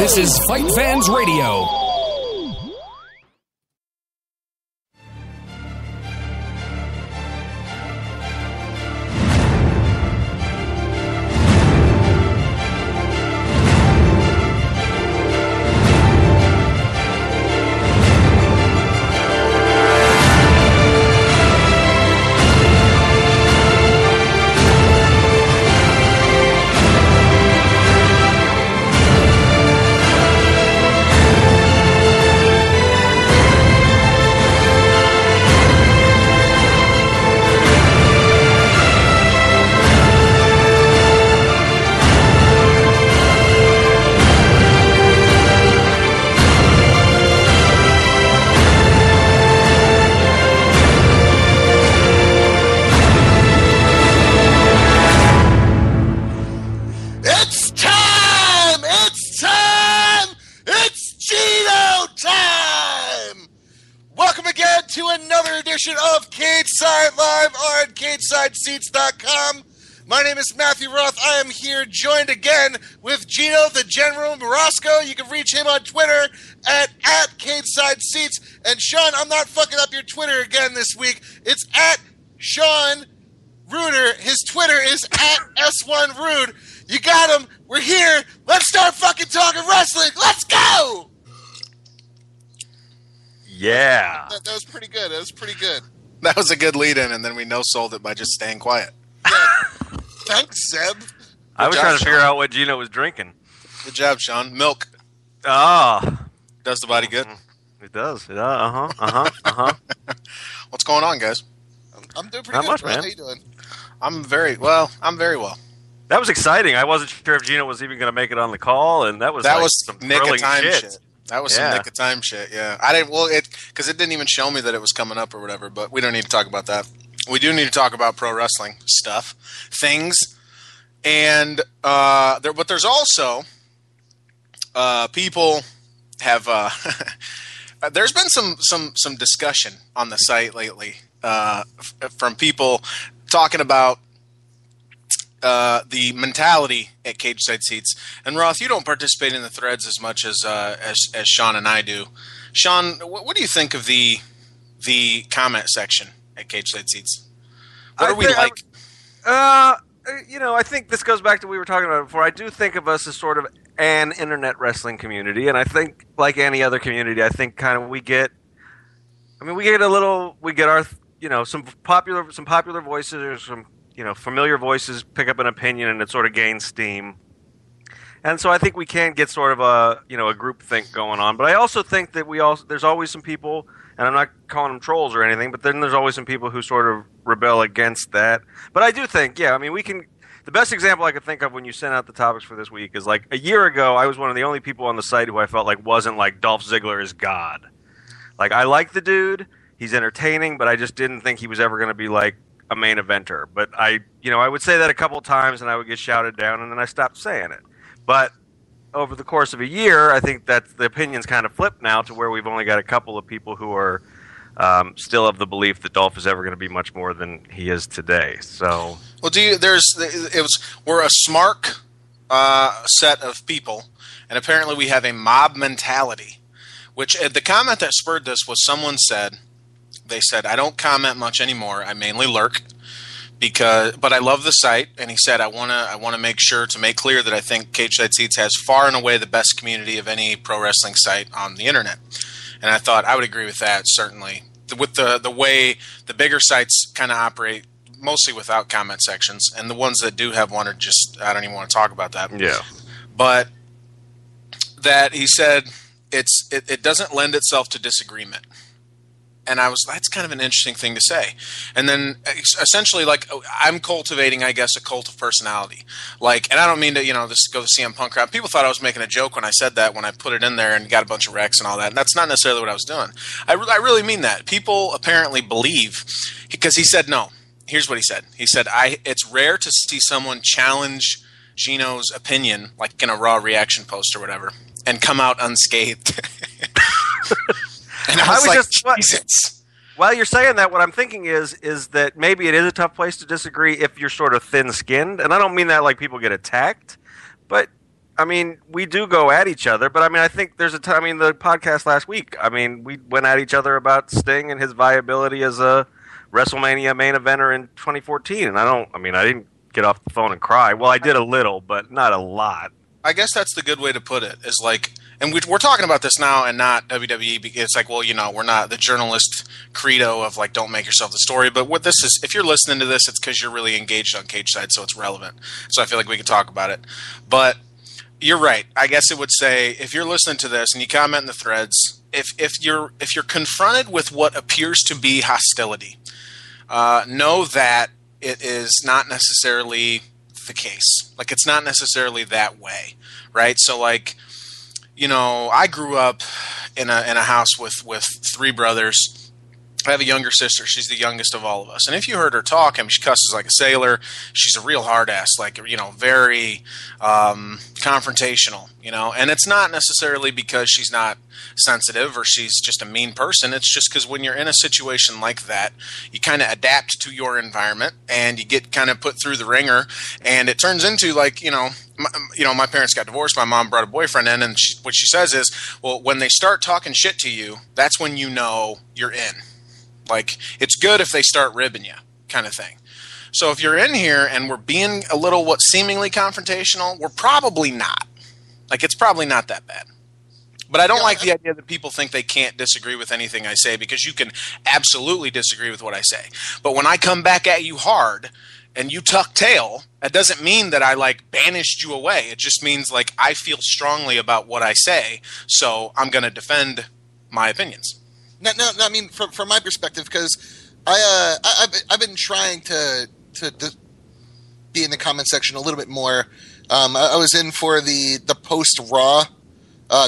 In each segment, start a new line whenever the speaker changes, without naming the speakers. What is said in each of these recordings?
This is Fight Fans Radio.
Cageside Live on CagesideSeats.com. My name is Matthew Roth. I am here joined again with Geno the Geno Mrosko. You can reach him on Twitter at CagesideSeats. And Sean, I'm not fucking up your Twitter again this week. It's at Sean Rueter. His Twitter is at S1Rude. You got him. We're here. Let's start fucking talking wrestling. Let's go!
Yeah.
That was pretty good. That was pretty good.
That was a good lead-in, and then we no-sold it by just staying quiet.
Yeah. Thanks, Zeb.
I was trying to figure out what Geno was drinking.
Good job, Sean. Milk.
Ah.
Does the body good.
It does.
What's going on, guys?
I'm doing pretty
Not
good.
much,
Brad.
man.
How you doing?
I'm very well.
That was exciting. I wasn't sure if Geno was even going to make it on the call, and that was some
Nick of Time
shit.
That was some Nick of Time shit, yeah. I didn't, because it didn't even show me that it was coming up or whatever, but we don't need to talk about that. We do need to talk about pro wrestling stuff, things, and but there's also people have there's been some discussion on the site lately from people talking about the mentality at Cageside Seats. And Roth, you don't participate in the threads as much as Sean and I do. Sean, what do you think of the comment section at Cageside Seats? What are we like?
I think this goes back to what we were talking about before. I do think of us as sort of an internet wrestling community, and I think, like any other community, I think kind of we get our some popular voices or some familiar voices pick up an opinion and it sort of gains steam. And so I think we can get sort of a group think going on. But I also think that there's always some people, and I'm not calling them trolls or anything, but then there's always some people who sort of rebel against that. But I do think, the best example I could think of when you sent out the topics for this week is like a year ago, I was one of the only people on the site who I felt like wasn't like Dolph Ziggler is God. Like, I like the dude, he's entertaining, but I just didn't think he was ever going to be like a main eventer. But I would say that a couple times and I would get shouted down and then I stopped saying it. But over the course of a year, I think that the opinion's kind of flipped now to where we've only got a couple of people who are still of the belief that Dolph is ever going to be much more than he is today. So,
Well, we're a smark set of people, and apparently we have a mob mentality. Which the comment that spurred this was someone said, I don't comment much anymore. I mainly lurk but I love the site. And he said, I want to make sure to make clear that I think Cageside Seats has far and away the best community of any pro wrestling site on the internet. And I thought I would agree with that, certainly. With the way the bigger sites kind of operate, mostly without comment sections, and the ones that do have one are just, I don't even want to talk about that.
Yeah.
But that he said it doesn't lend itself to disagreement. And that's kind of an interesting thing to say. And then essentially, like, I'm cultivating, I guess, a cult of personality. Like, and I don't mean to, just go the CM Punk route. People thought I was making a joke when I said that, when I put it in there and got a bunch of wrecks and all that. And that's not necessarily what I was doing. I really mean that. People apparently believe, because he said no. Here's what he said. He said, it's rare to see someone challenge Geno's opinion, like in a Raw reaction post or whatever, and come out unscathed. And I was like, Jesus.
While you're saying that, what I'm thinking is that maybe it is a tough place to disagree if you're sort of thin-skinned. And I don't mean that like people get attacked, but I mean, we do go at each other, but I mean, I think there's a time. I mean, the podcast last week. I mean, we went at each other about Sting and his viability as a WrestleMania main eventer in 2014, and I didn't get off the phone and cry. Well, I did a little, but not a lot.
I guess that's the good way to put it. Is like, and we're talking about this now, and not WWE. Because it's like, well, we're not the journalist credo of like, don't make yourself the story. But what this is, if you're listening to this, it's because you're really engaged on Cageside, so it's relevant. So I feel like we could talk about it. But you're right. I guess it would say, if you're listening to this and you comment in the threads, if you're confronted with what appears to be hostility, know that it is not necessarily the case. Like, it's not necessarily that way, right? So, like, I grew up in a house with three brothers. I have a younger sister. She's the youngest of all of us. And if you heard her talk, I mean, she cusses like a sailor. She's a real hard ass, like, very confrontational, And it's not necessarily because she's not sensitive or she's just a mean person. It's just because when you're in a situation like that, you kind of adapt to your environment and you get kind of put through the ringer. And it turns into like, my parents got divorced. My mom brought a boyfriend in, and what she says is, well, when they start talking shit to you, that's when you know you're in. Like, it's good if they start ribbing you, kind of thing. So if you're in here and we're being a little what seemingly confrontational, we're probably not. Like, it's probably not that bad. But I don't like the idea that people think they can't disagree with anything I say, because you can absolutely disagree with what I say. But when I come back at you hard and you tuck tail, that doesn't mean that I like banished you away. It just means like I feel strongly about what I say, so I'm going to defend my opinions.
No, I mean, from my perspective, because I've been trying to be in the comment section a little bit more. I was in for the post Raw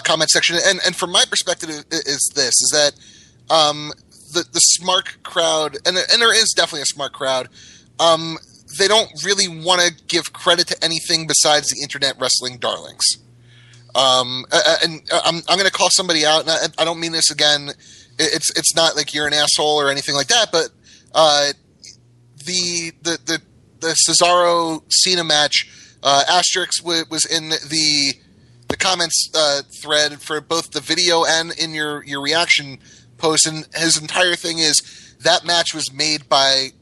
comment section, and from my perspective is that the smark crowd, and there is definitely a smart crowd. They don't really want to give credit to anything besides the internet wrestling darlings. And I'm going to call somebody out, and I don't mean this again. It's not like you're an asshole or anything like that, but the Cesaro Cena match, Asterix was in the comments thread for both the video and in your reaction post, and his entire thing is that match was made by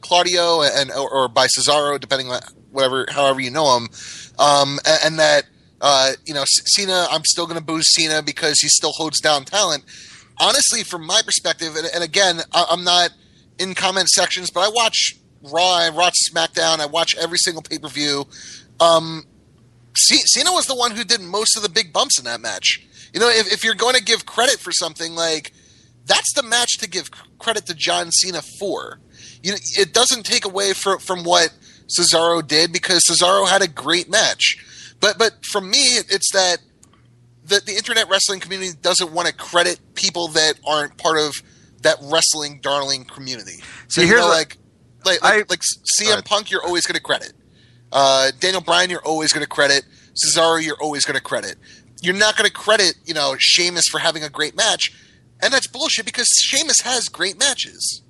Claudio or by Cesaro, depending on however you know him, and that Cena, I'm still going to boo Cena because he still holds down talent. Honestly, from my perspective, and again, I'm not in comment sections, but I watch Raw, I watch SmackDown, I watch every single pay-per-view. Cena was the one who did most of the big bumps in that match. If you're going to give credit for something, like, that's the match to give credit to John Cena for. It doesn't take away from what Cesaro did, because Cesaro had a great match. But for me, it's that the internet wrestling community doesn't want to credit people that aren't part of that wrestling darling community. So
here's
like CM Punk, you're always going to credit. Daniel Bryan, you're always going to credit. Cesaro, you're always going to credit. You're not going to credit, Sheamus for having a great match, and that's bullshit, because Sheamus has great matches.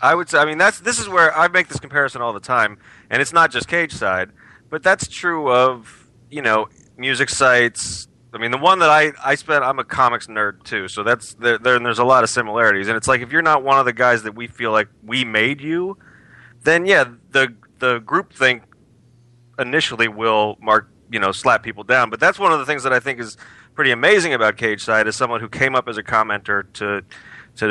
I would say, I mean, this is where I make this comparison all the time, and it's not just Cageside, but that's true of, music sites. I mean, the one that I'm a comics nerd too, so there's a lot of similarities, and it's like, if you're not one of the guys that we feel like we made you, then yeah, the groupthink initially will slap people down. But that's one of the things that I think is pretty amazing about Cageside, as someone who came up as a commenter to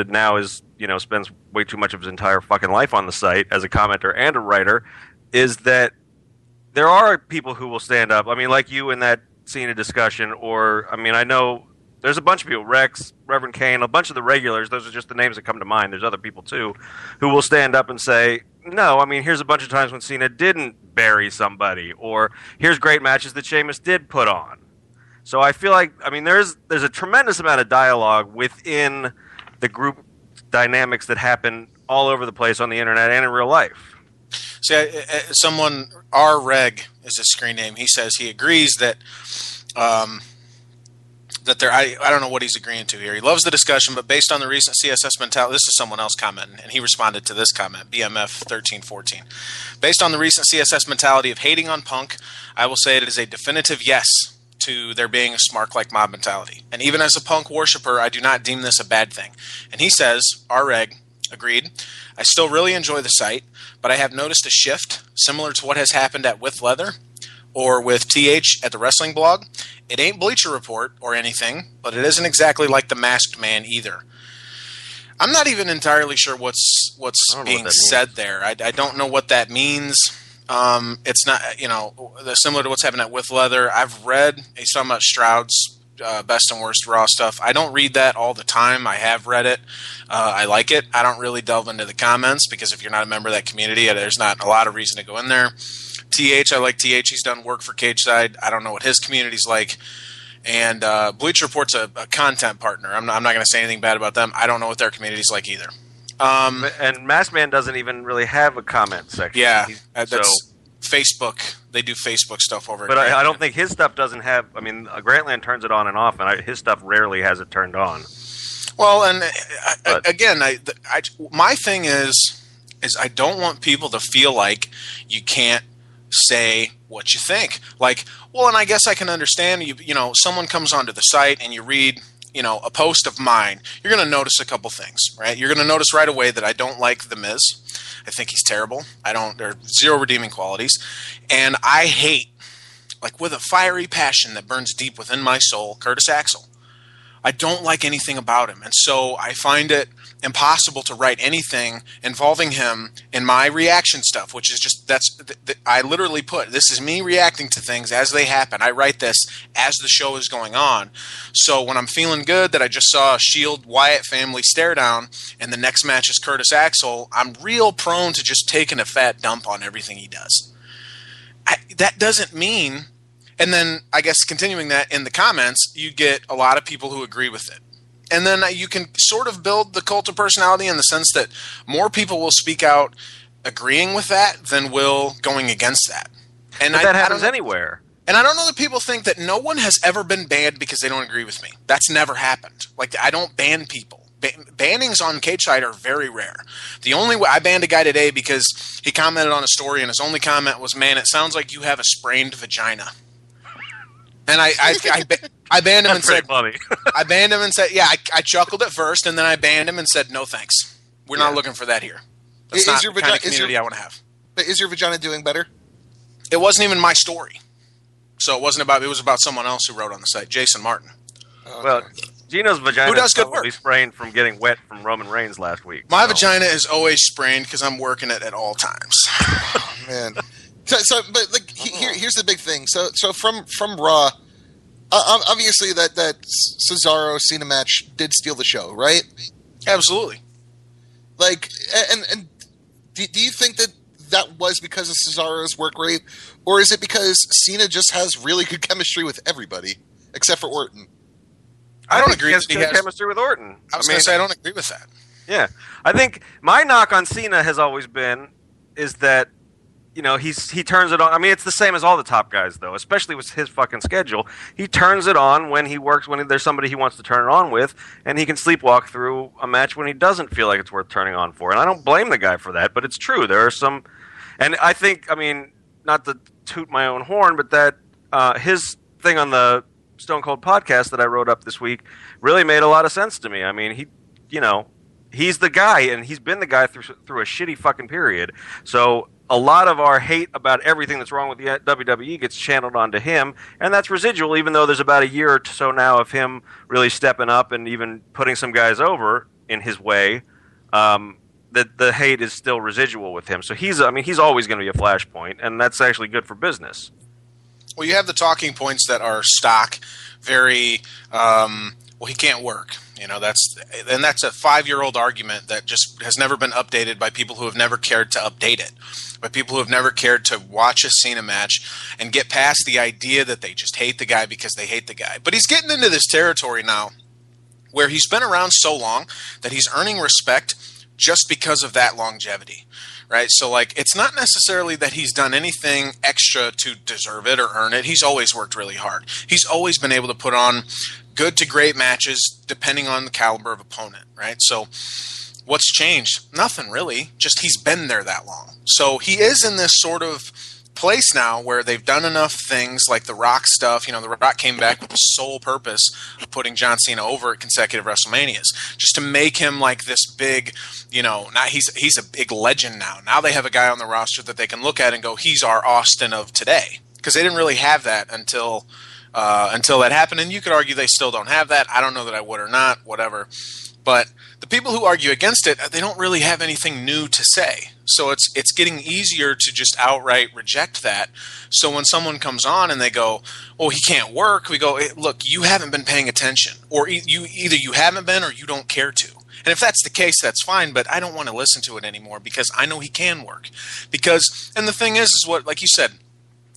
now is, spends way too much of his entire fucking life on the site as a commenter and a writer, is that there are people who will stand up. I mean, like you in that Cena discussion, or, I mean, I know there's a bunch of people, Rex, Reverend Kane, a bunch of the regulars, those are just the names that come to mind. There's other people too, who will stand up and say, no, I mean, here's a bunch of times when Cena didn't bury somebody, or here's great matches that Sheamus did put on. So I feel like, I mean, there's a tremendous amount of dialogue within the group dynamics that happen all over the place on the internet and in real life.
See, someone, R. Reg is his screen name. He says he agrees that that I don't know what he's agreeing to here. He loves the discussion, but based on the recent CSS mentality, this is someone else commenting, and he responded to this comment, BMF 1314. Based on the recent CSS mentality of hating on Punk, I will say it is a definitive yes to there being a smark-like mob mentality. And even as a Punk worshiper, I do not deem this a bad thing. And he says, R-Reg, agreed, I still really enjoy the site, but I have noticed a shift similar to what has happened at With Leather or with TH at the Wrestling Blog. It ain't Bleacher Report or anything, but it isn't exactly like the Masked Man either. I'm not even entirely sure what's being said there. I don't know what that means. It's not, similar to what's happening at With Leather. I've read, he's talking about Stroud's Best and Worst Raw stuff. I don't read that all the time. I have read it. I like it. I don't really delve into the comments because if you're not a member of that community, there's not a lot of reason to go in there. TH, I like TH. He's done work for Cageside. I don't know what his community's like. And Bleacher Report's a content partner. I'm not going to say anything bad about them. I don't know what their community's like either.
And Masked Man doesn't even really have a comment section.
Yeah, that's Facebook. They do Facebook stuff over.
But I don't think his stuff doesn't have. I mean, Grantland turns it on and off, and his stuff rarely has it turned on.
Well, and again, my thing is I don't want people to feel like you can't say what you think. Like, well, and I guess I can understand. Someone comes onto the site and you read. A post of mine, you're going to notice a couple things, right? You're going to notice right away that I don't like The Miz. I think he's terrible. There are zero redeeming qualities. And I hate, like with a fiery passion that burns deep within my soul, Curtis Axel. I don't like anything about him. And so I find it impossible to write anything involving him in my reaction stuff, which is just, I literally put, this is me reacting to things as they happen. I write this as the show is going on. So when I'm feeling good that I just saw a Shield Wyatt family stare down and the next match is Curtis Axel, I'm real prone to just taking a fat dump on everything he does. That doesn't mean... And then, I guess, continuing that in the comments, you get a lot of people who agree with it. And then you can sort of build the cult of personality in the sense that more people will speak out agreeing with that than will going against that. And
that happens anywhere.
And I don't know that people think that no one has ever been banned because they don't agree with me. That's never happened. Like, I don't ban people. Bannings on Cageside are very rare. The only way I banned a guy today because he commented on a story and his only comment was, "Man, it sounds like you have a sprained vagina." And I banned him and said,
funny.
I banned him and said, yeah, I chuckled at first, and then I banned him and said, no thanks. We're not looking for that here. That's not the kind of community I want to have.
But is your vagina doing better?
It wasn't even my story. So it was about someone else who wrote on the site, Jason Martin.
Okay. Well, Geno's vagina
is
probably sprained from getting wet from Roman Reigns last week.
My vagina is always sprained because I'm working it at all times.
Oh, man. But like, here's the big thing. So from Raw, obviously that Cesaro Cena match did steal the show, right?
Absolutely.
Like, and do you think that was because of Cesaro's work rate, or is it because Cena just has really good chemistry with everybody except for Orton?
I don't agree that he has chemistry with Orton.
I was going to say I don't agree with that.
Yeah, I think my knock on Cena has always been is that. He turns it on. I mean, it's the same as all the top guys, though, especially with his fucking schedule. He turns it on when he works, when there's somebody he wants to turn it on with, and he can sleepwalk through a match when he doesn't feel like it's worth turning on for. And I don't blame the guy for that, but it's true. There are some... And I think, not to toot my own horn, but that his thing on the Stone Cold podcast that I wrote up this week really made a lot of sense to me. I mean, he's the guy, and he's been the guy through a shitty fucking period. So... a lot of our hate about everything that's wrong with the WWE gets channeled onto him, and that's residual, even though there's about a year or so now of him really stepping up and even putting some guys over in his way. That the hate is still residual with him. So he's always going to be a flashpoint, and that's actually good for business.
Well, you have the talking points that are stock, very, he can't work. That's a 5-year-old argument that just has never been updated by people who have never cared to update it, by people who have never cared to watch a Cena match and get past the idea that they just hate the guy because they hate the guy. But he's getting into this territory now where he's been around so long that he's earning respect just because of that longevity, right? So, like, it's not necessarily that he's done anything extra to deserve it or earn it. He's always worked really hard. He's always been able to put on good to great matches depending on the caliber of opponent, right? So what's changed? Nothing really. Just he's been there that long. So he is in this sort of place now where they've done enough things like the Rock stuff. You know, the Rock came back with the sole purpose of putting John Cena over at consecutive WrestleManias, just to make him like this big, you know, now he's a big legend now. Now they have a guy on the roster that they can look at and go, he's our Austin of today. Because they didn't really have that until that happened. And you could argue they still don't have that. I don't know that I would or not, whatever. But the people who argue against it, they don't really have anything new to say. So it's getting easier to just outright reject that. So when someone comes on and they go, "Oh, he can't work," we go, "Look, you haven't been paying attention, or either you haven't been or you don't care to." And if that's the case, that's fine. But I don't want to listen to it anymore because I know he can work. And the thing is what, like you said,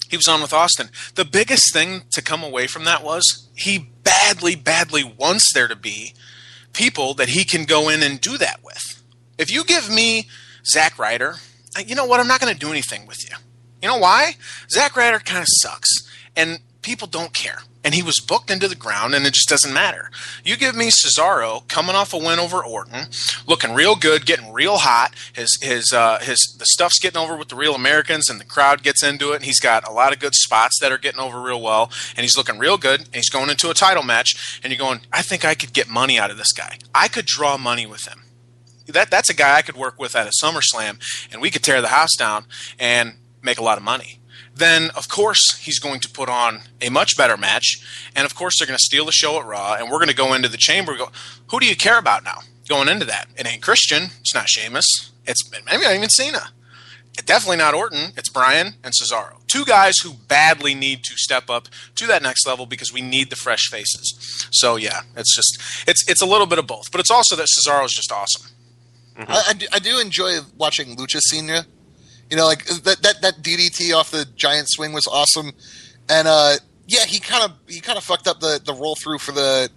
he was on with Austin. The biggest thing to come away from that was he badly, badly wants there to be people that he can go in and do that with. If you give me Zack Ryder, you know what? I'm not going to do anything with you. You know why? Zack Ryder kind of sucks, and people don't care. And he was booked into the ground, and it just doesn't matter. You give me Cesaro coming off a win over Orton, looking real good, getting real hot. The stuff's getting over with the Real Americans, and the crowd gets into it. And he's got a lot of good spots that are getting over real well, and he's looking real good. And he's going into a title match, and you're going, I think I could get money out of this guy. I could draw money with him. That's a guy I could work with at a SummerSlam, and we could tear the house down and make a lot of money. Then, of course, he's going to put on a much better match. And, of course, they're going to steal the show at Raw. And we're going to go into the Chamber and go, who do you care about now going into that? It ain't Christian. It's not Sheamus. It's maybe not even Cena. It's definitely not Orton. It's Bryan and Cesaro. Two guys who badly need to step up to that next level because we need the fresh faces. So, yeah, it's a little bit of both. But it's also that Cesaro is just awesome.
Mm-hmm. I do enjoy watching Lucha Cena. You know, like that DDT off the giant swing was awesome, and yeah, he kind of fucked up the roll through for the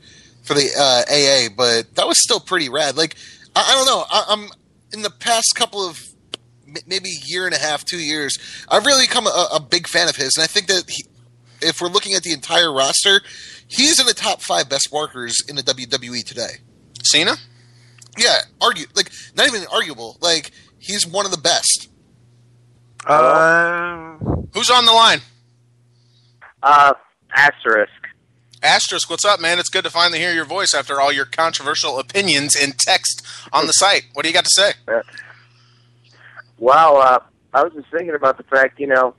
AA, but that was still pretty rad. Like I don't know, I'm in the past couple of maybe year and a half, 2 years, I've really become a big fan of his, and I think that if we're looking at the entire roster, he's in the top 5 best workers in the WWE today.
Cena?
Yeah, not even arguable. Like he's one of the best.
Who's on the line?
Asterisk.
Asterisk, what's up, man? It's good to finally hear your voice after all your controversial opinions in text on the site. What do you got to say?
Well, I was just thinking about the fact, you know,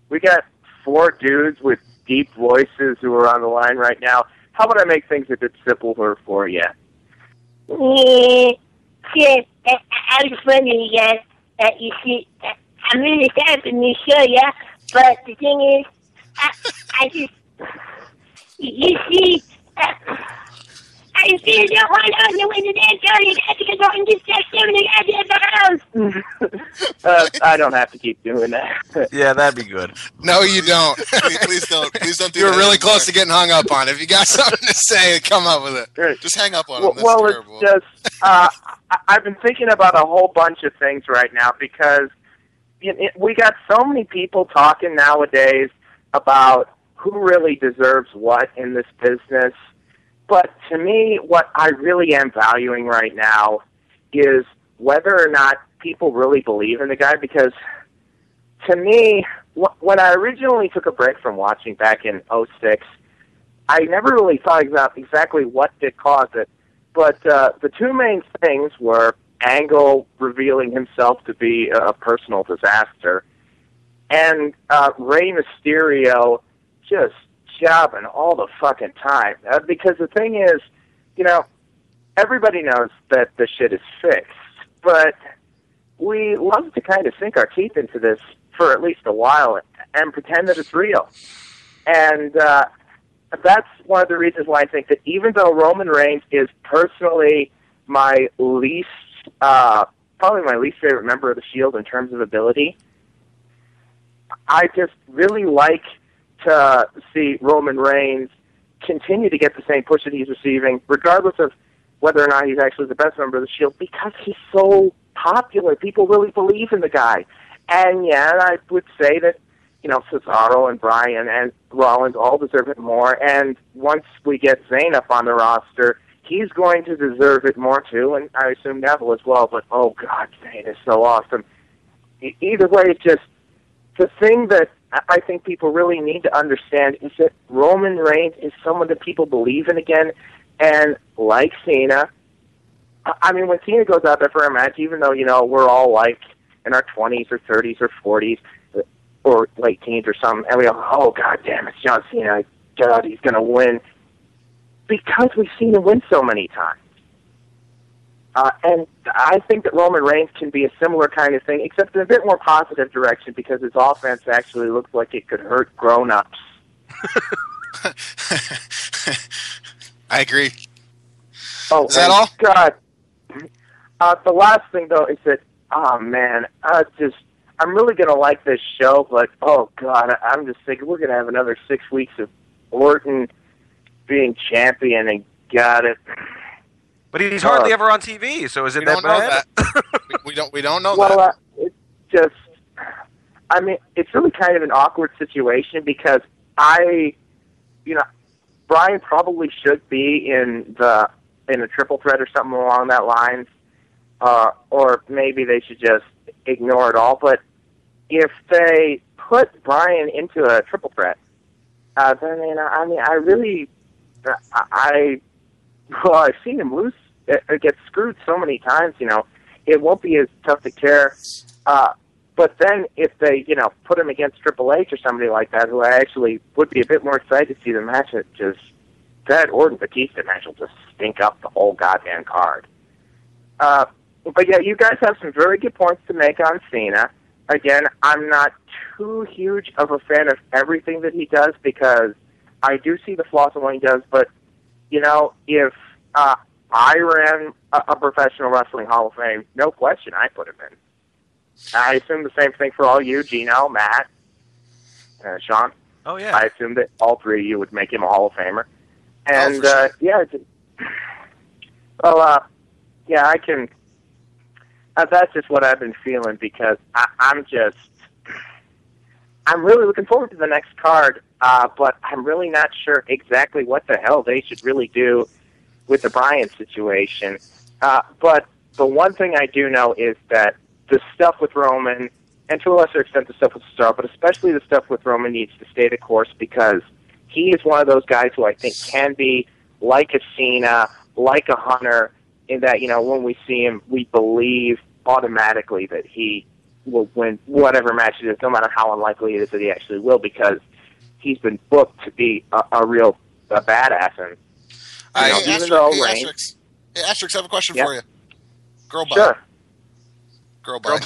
we got 4 dudes with deep voices who are on the line right now. How about I make things a bit simpler for you?
Yeah, I was wondering, you see, I'm really sad for me, sure, yeah. But the thing is, I just, you see, I just don't want to know when the damn show. You got to go and just check them in the house.
I don't have to keep doing that.
Yeah, that'd be good.
No, you don't.
Please don't do that.
You were really close to getting hung up on. If you got something to say, come up with it.
Just hang up on him. That's terrible.
It's just, I've been thinking about a whole bunch of things right now because we got so many people talking nowadays about who really deserves what in this business. But to me, what I really am valuing right now is whether or not people really believe in the guy. Because to me, when I originally took a break from watching back in 2006, I never really thought exactly what did cause it. But the 2 main things were Angle revealing himself to be a personal disaster, and Rey Mysterio just jobbing all the fucking time. Because the thing is, you know, everybody knows that the shit is fixed, but we love to kind of sink our teeth into this for at least a while and pretend that it's real. And that's one of the reasons why I think that even though Roman Reigns is personally my least, probably my least favorite member of the Shield in terms of ability, I just really like to see Roman Reigns continue to get the same push that he's receiving, regardless of whether or not he's actually the best member of the Shield, because he's so popular. People really believe in the guy. And yeah, I would say that, Cesaro and Bryan and Rollins all deserve it more. And once we get Zayn up on the roster, he's going to deserve it more too. And I assume Neville as well. But, oh, God, Zayn is so awesome. Either way, it's just the thing that I think people really need to understand is that Roman Reigns is someone that people believe in again. And like Cena, I mean, when Cena goes out there for a match, even though, we're all like in our 20s or 30s or 40s or late teens or something, and we go, oh, God damn, it's John Cena. God, he's going to win. Because we've seen him win so many times. And I think that Roman Reigns can be a similar kind of thing, except in a bit more positive direction because his offense actually looks like it could hurt grown-ups.
I agree.
Oh,
is that all?
God. The last thing, though, is that, oh, man, I'm really going to like this show, but, oh, God, I'm just thinking we're going to have another 6 weeks of Orton being champion, and got it.
But he's hardly ever on TV, so is it that bad?
We don't know that.
Well, it's just, I mean, it's really kind of an awkward situation because Bryan probably should be in a triple threat or something along that lines, or maybe they should just ignore it all. But if they put Bryan into a triple threat, then I've seen him lose, get screwed so many times. It won't be as tough to care. But then if they, put him against Triple H or somebody like that, who I actually would be a bit more excited to see the match, that Orton Batista match will just stink up the whole goddamn card. But yeah, you guys have some very good points to make on Cena. Again, I'm not too huge of a fan of everything that he does because I do see the flaws in what he does, but, if I ran a professional wrestling Hall of Fame, no question, I'd put him in. I assume the same thing for all you, Geno, Matt, Sean.
Oh, yeah.
I assume that all three of you would make him a Hall of Famer. And, I can... that's just what I've been feeling because I'm really looking forward to the next card, but I'm really not sure exactly what the hell they should really do with the Bryan situation. But the one thing I do know is that the stuff with Roman, and to a lesser extent the stuff with Star, but especially the stuff with Roman needs to stay the course because he is one of those guys who I think can be like a Cena, like a Hunter, in that, when we see him, we believe automatically that he will win whatever match it is, no matter how unlikely it is that he actually will, because he's been booked to be a real badass. And
Asterix, I have a question for you. Girl bye.
Sure.
Girl bye.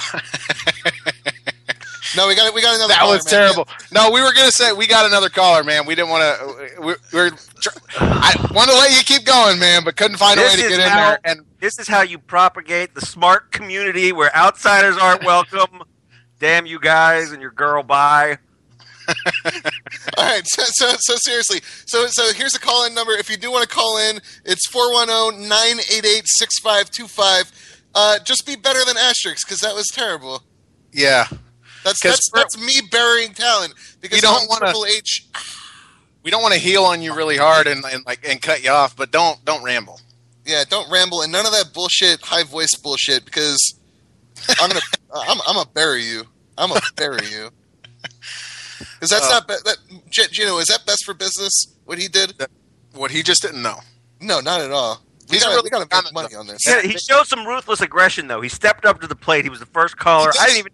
No, we got another.
That
caller,
was terrible. No, we were gonna say we got another caller, man. We didn't want to. I want to let you keep going, man, but couldn't find a way to get in there. And
this is how you propagate the smart community where outsiders aren't welcome. Damn you guys and your girl bye.
All right, so seriously, so here's the call-in number. If you do want to call in, it's 410-988-6525. Just be better than Asterix, because that was terrible.
Yeah.
That's me burying talent because
you don't want
Triple H.
We don't want to heel on you really hard and cut you off, but don't ramble.
Yeah, don't ramble and none of that bullshit, high voice bullshit, because I'm gonna bury you. I'm gonna bury you. Because that's not that. Geno, is that best for business? What he did?
What he just didn't know.
No, not at all. We got to make money on this.
Yeah, he showed some ruthless aggression, though. He stepped up to the plate. He was the first caller. I didn't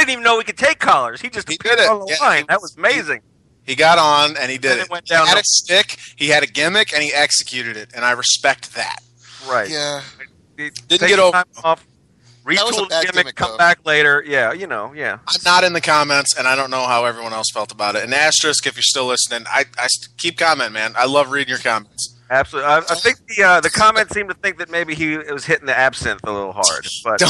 even know we could take callers. He just appeared on the line. That was amazing.
He got on and he did it.
Went down
he had a stick. He had a gimmick and he executed it, and I respect that.
Right.
Yeah.
Didn't get over.
Retooled gimmick. Come back later. Yeah. Yeah.
I'm not in the comments, and I don't know how everyone else felt about it. And Asterisk, if you're still listening, I keep commenting, man. I love reading your comments.
Absolutely. I think the comments seem to think that maybe he was hitting the absinthe a little hard. But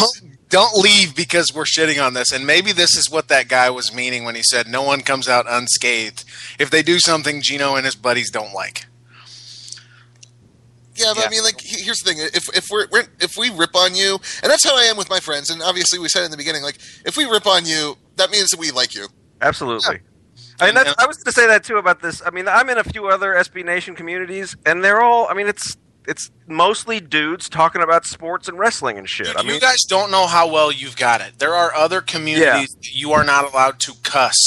don't leave because we're shitting on this. And maybe this is what that guy was meaning when he said no one comes out unscathed if they do something Geno and his buddies don't like.
Yeah, but I mean, like, here's the thing: if we rip on you, and that's how I am with my friends, and obviously we said in the beginning, like, if we rip on you, that means that we like you.
Absolutely. I mean, I was going to say that too about this. I mean, I'm in a few other SB Nation communities, and they're all. I mean, it's mostly dudes talking about sports and wrestling and shit.
You guys don't know how well you've got it. There are other communities that you are not allowed to cuss.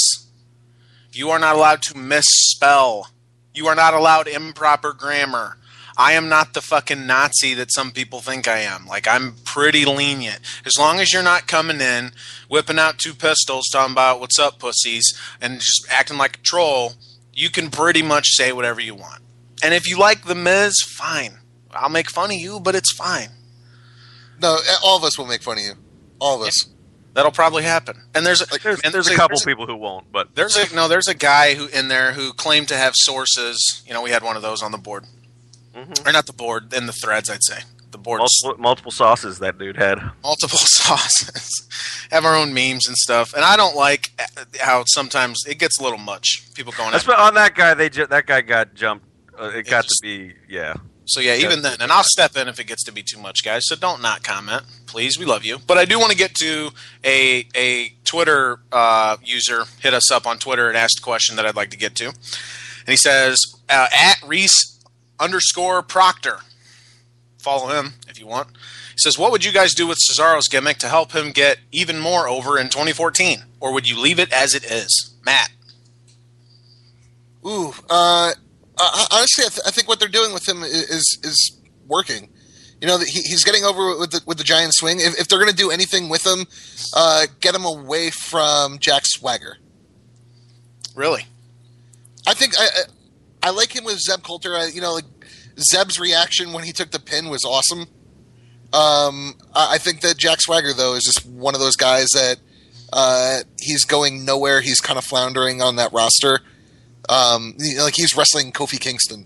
You are not allowed to misspell. You are not allowed improper grammar. I am not the fucking Nazi that some people think I am. Like, I'm pretty lenient. As long as you're not coming in, whipping out 2 pistols, talking about what's up, pussies, and just acting like a troll, you can pretty much say whatever you want. And if you like The Miz, fine. I'll make fun of you, but it's fine.
No, all of us will make fun of you. All of us.
That'll probably happen. And there's
a couple people who won't, but
there's a guy who claimed to have sources. You know, we had one of those on the board. Or not the board, in the threads, I'd say. The board.
Multiple sauces that dude had.
Multiple sauces. Have our own memes and stuff. And I don't like how sometimes it gets a little much. People going at
on that guy, that guy got jumped. It got to be,
So, even then. And I'll step in if it gets to be too much, guys. So don't not comment. Please, we love you. But I do want to get to a Twitter user hit us up on Twitter and asked a question that I'd like to get to. And he says, at Reese_Proctor. Follow him if you want. He says, what would you guys do with Cesaro's gimmick to help him get even more over in 2014? Or would you leave it as it is? Matt.
Ooh, honestly, I think what they're doing with him is working. You know, he's getting over with the giant swing. If they're going to do anything with him, get him away from Jack Swagger.
Really?
I think I like him with Zeb Coulter. Like Zeb's reaction when he took the pin was awesome. I think that Jack Swagger, though, is just one of those guys that he's going nowhere. He's kind of floundering on that roster. Like he's wrestling Kofi Kingston.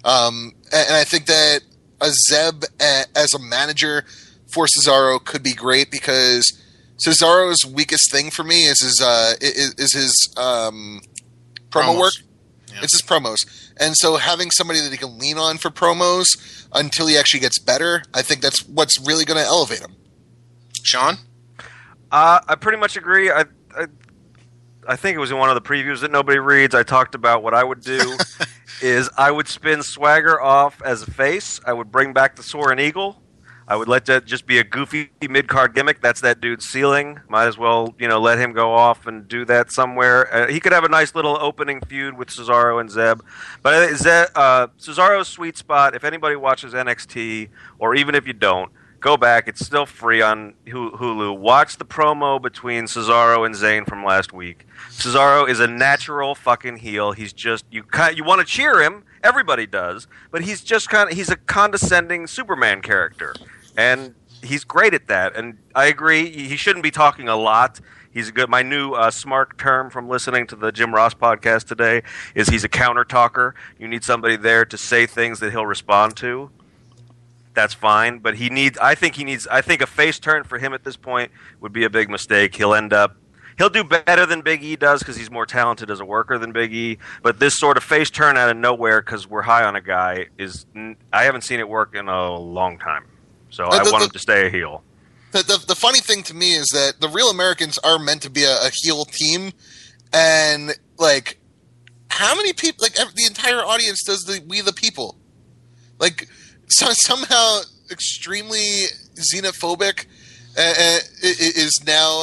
And I think that a Zeb as a manager for Cesaro could be great because Cesaro's weakest thing for me is his promo work. Yeah. It's his promos. And so having somebody that he can lean on for promos until he actually gets better, I think that's what's really going to elevate him.
Sean?
I pretty much agree. I think it was in one of the previews that nobody reads. I talked about what I would do is I would spin Swagger off as a face. I would bring back the Soaring Eagle. I would let that just be a goofy mid-card gimmick. That's that dude's ceiling. Might as well, let him go off and do that somewhere. He could have a nice little opening feud with Cesaro and Zeb. But Cesaro's sweet spot, if anybody watches NXT, or even if you don't, go back. It's still free on Hulu. Watch the promo between Cesaro and Zayn from last week. Cesaro is a natural fucking heel. He's just you want to cheer him. Everybody does, but he's just he's a condescending Superman character, and he's great at that. And I agree. He shouldn't be talking a lot. He's a good. My new smark term from listening to the Jim Ross podcast today is he's a counter talker. You need somebody there to say things that he'll respond to. That's fine, but I think a face turn for him at this point would be a big mistake. He'll do better than Big E does because he's more talented as a worker than Big E. But this sort of face turn out of nowhere because we're high on a guy I haven't seen it work in a long time. So I want him to stay a heel.
The funny thing to me is that the Real Americans are meant to be a heel team, and like how many people? Like the entire audience does the We the People, like. So somehow extremely xenophobic is now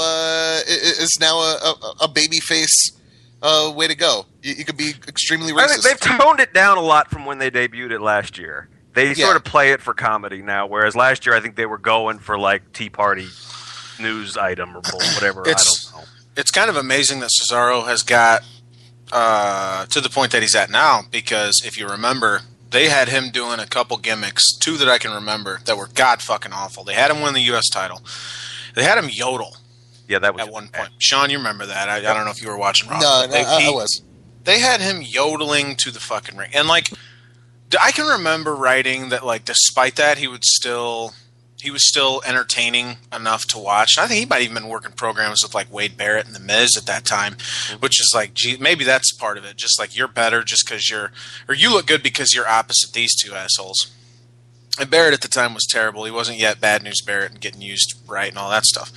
a babyface way to go. You could be extremely racist.
They've toned it down a lot from when they debuted it last year. They sort of play it for comedy now, whereas last year I think they were going for like Tea Party news item or whatever. I don't know.
It's kind of amazing that Cesaro has got to the point that he's at now because if you remember. They had him doing a couple gimmicks, 2 that I can remember, that were god fucking awful. They had him win the U.S. title. They had him yodel.
Yeah, that was
at one point. Sean, you remember that? I don't know if you were watching Raw.
No, I was.
They had him yodeling to the fucking ring, and like, I can remember writing that like, despite that, he was still entertaining enough to watch. I think he might even been working programs with like Wade Barrett and The Miz at that time, which is like, gee, maybe that's part of it. Just like you're better just because you look good because you're opposite these 2 assholes. And Barrett at the time was terrible. He wasn't yet Bad News Barrett and getting used right and all that stuff.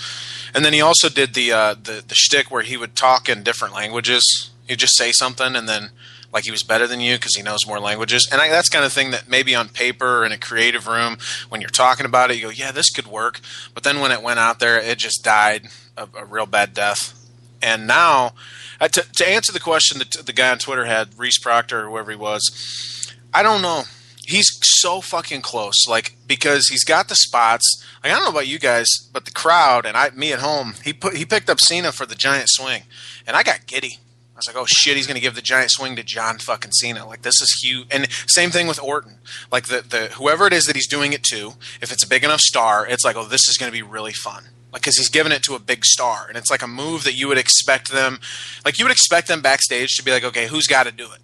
And then he also did the shtick where he would talk in different languages. He'd just say something and then like he was better than you because he knows more languages. And that's kind of thing that maybe on paper or in a creative room, when you're talking about it, you go, yeah, this could work. But then when it went out there, it just died a real bad death. And now, to answer the question that the guy on Twitter had, Reese Proctor or whoever he was, I don't know. He's so fucking close, like, because he's got the spots. Like, I don't know about you guys, but the crowd and me at home, he picked up Cena for the giant swing, and I got giddy. I was like, oh shit, he's going to give the giant swing to John fucking Cena. Like, this is huge. And same thing with Orton. Like, the whoever it is that he's doing it to, if it's a big enough star, it's like, oh, this is going to be really fun. Like, because he's giving it to a big star. And it's like a move that you would expect them, like, you would expect them backstage to be like, okay, who's got to do it?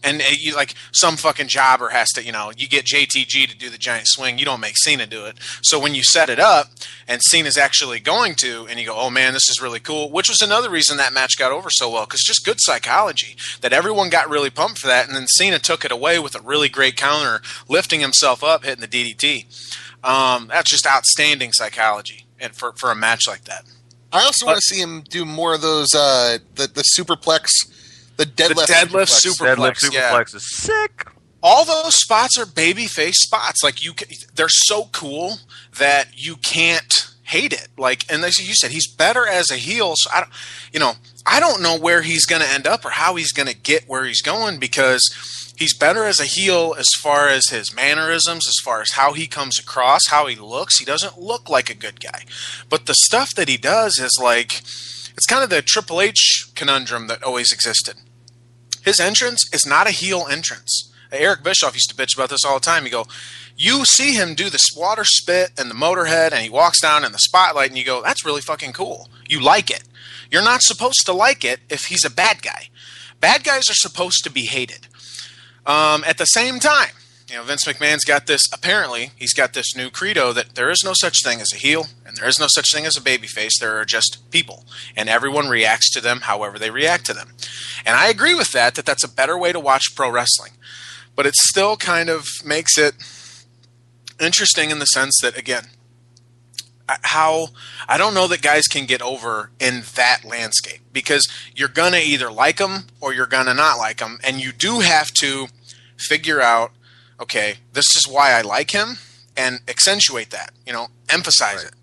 And you like some fucking jobber has to, you get JTG to do the giant swing. You don't make Cena do it. So when you set it up and Cena's actually going to, and you go, oh man, this is really cool, which was another reason that match got over so well, because just good psychology that everyone got really pumped for that. And then Cena took it away with a really great counter, lifting himself up, hitting the DDT. That's just outstanding psychology and for a match like that.
I also want to see him do more of those, the superplex. The deadlift
superplex is sick.
All those spots are babyface spots. Like they're so cool that you can't hate it. Like, and as you said, he's better as a heel. So I don't know where he's going to end up or how he's going to get where he's going, because he's better as a heel as far as his mannerisms, as far as how he comes across, how he looks. He doesn't look like a good guy, but the stuff that he does is like. It's kind of the Triple H conundrum that always existed. His entrance is not a heel entrance. Eric Bischoff used to bitch about this all the time. You see him do the water spit and the Motorhead, and he walks down in the spotlight, and you go, that's really fucking cool. You like it. You're not supposed to like it if he's a bad guy. Bad guys are supposed to be hated. At the same time, Vince McMahon's got this, apparently, he's got this new credo that there is no such thing as a heel and there is no such thing as a babyface. There are just people, and everyone reacts to them however they react to them. And I agree with that's a better way to watch pro wrestling. But it still kind of makes it interesting in the sense that, again, I don't know that guys can get over in that landscape, because you're going to either like them or you're going to not like them, and you do have to figure out, okay, this is why I like him, and accentuate that, emphasize it.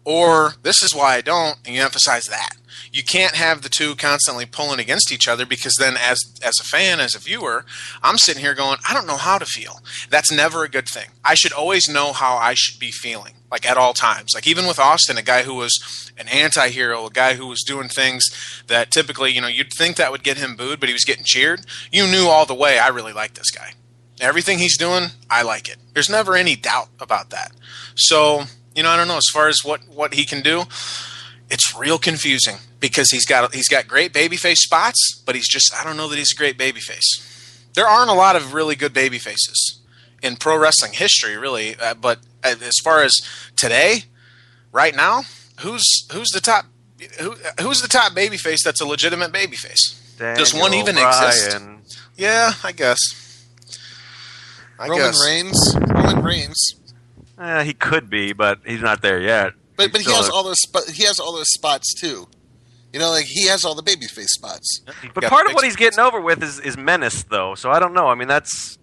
Or this is why I don't, and you emphasize that. You can't have the two constantly pulling against each other, because then as a fan, as a viewer, I'm sitting here going, I don't know how to feel. That's never a good thing. I should always know how I should be feeling, like at all times. Like even with Austin, a guy who was an anti-hero, a guy who was doing things that typically, you'd think that would get him booed, but he was getting cheered. You knew all the way, I really like this guy. Everything he's doing, I like it. There's never any doubt about that. So, I don't know, as far as what he can do, it's real confusing, because he's got great babyface spots, but I don't know that he's a great babyface. There aren't a lot of really good babyfaces in pro wrestling history, really. But as far as today, right now, who's the top babyface that's a legitimate babyface? Does one even exist? Yeah, I guess.
Roman Reigns.
He could be, but he's not there yet.
But he has all those spots too. He has all the babyface spots.
But part of what he's getting over with is menace, though. So I don't know. I mean,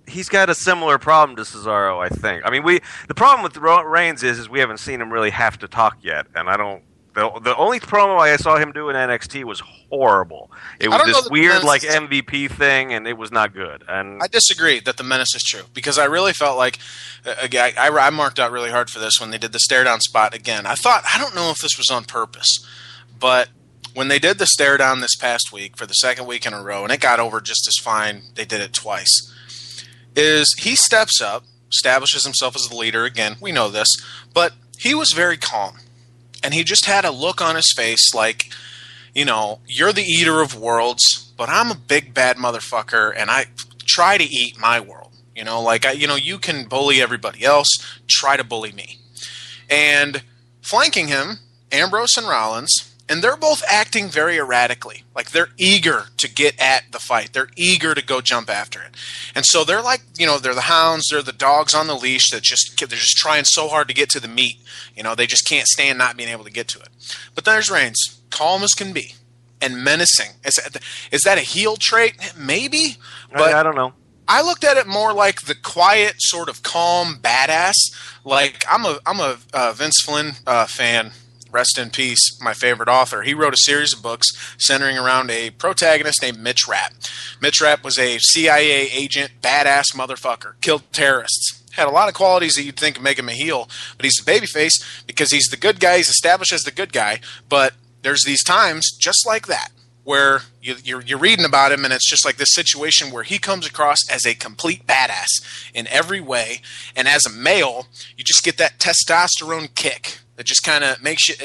he's got a similar problem to Cesaro, I think. I mean, the problem with Reigns is we haven't seen him really have to talk yet, and I don't. The only promo I saw him do in NXT was horrible. It was this weird MVP thing, and it was not good. And
I disagree that the menace is true, because I really felt like I marked out really hard for this when they did the stare down spot again. I don't know if this was on purpose, but when they did the stare down this past week for the second week in a row, and it got over just as fine, they did it twice, is he steps up, establishes himself as the leader. Again, we know this, but he was very calm. And he just had a look on his face like, you're the eater of worlds, but I'm a big bad motherfucker, and I try to eat my world. You can bully everybody else, try to bully me. And flanking him, Ambrose and Rollins, And they're both acting very erratically. Like, they're eager to get at the fight. They're eager to go jump after it. And so they're like, they're the hounds. They're the dogs on the leash that they're just trying so hard to get to the meat. They just can't stand not being able to get to it. But there's Reigns, calm as can be and menacing. Is that a heel trait? Maybe. But
I don't know.
I looked at it more like the quiet, sort of calm badass. Like, I'm a Vince Flynn fan. Rest in peace, my favorite author. He wrote a series of books centering around a protagonist named Mitch Rapp. Mitch Rapp was a CIA agent, badass motherfucker, killed terrorists. Had a lot of qualities that you'd think would make him a heel, but he's a babyface because he's the good guy. He's established as the good guy, but there's these times just like that where you're reading about him, and it's just like this situation where he comes across as a complete badass in every way, and as a male, you just get that testosterone kick. It just kind of makes you.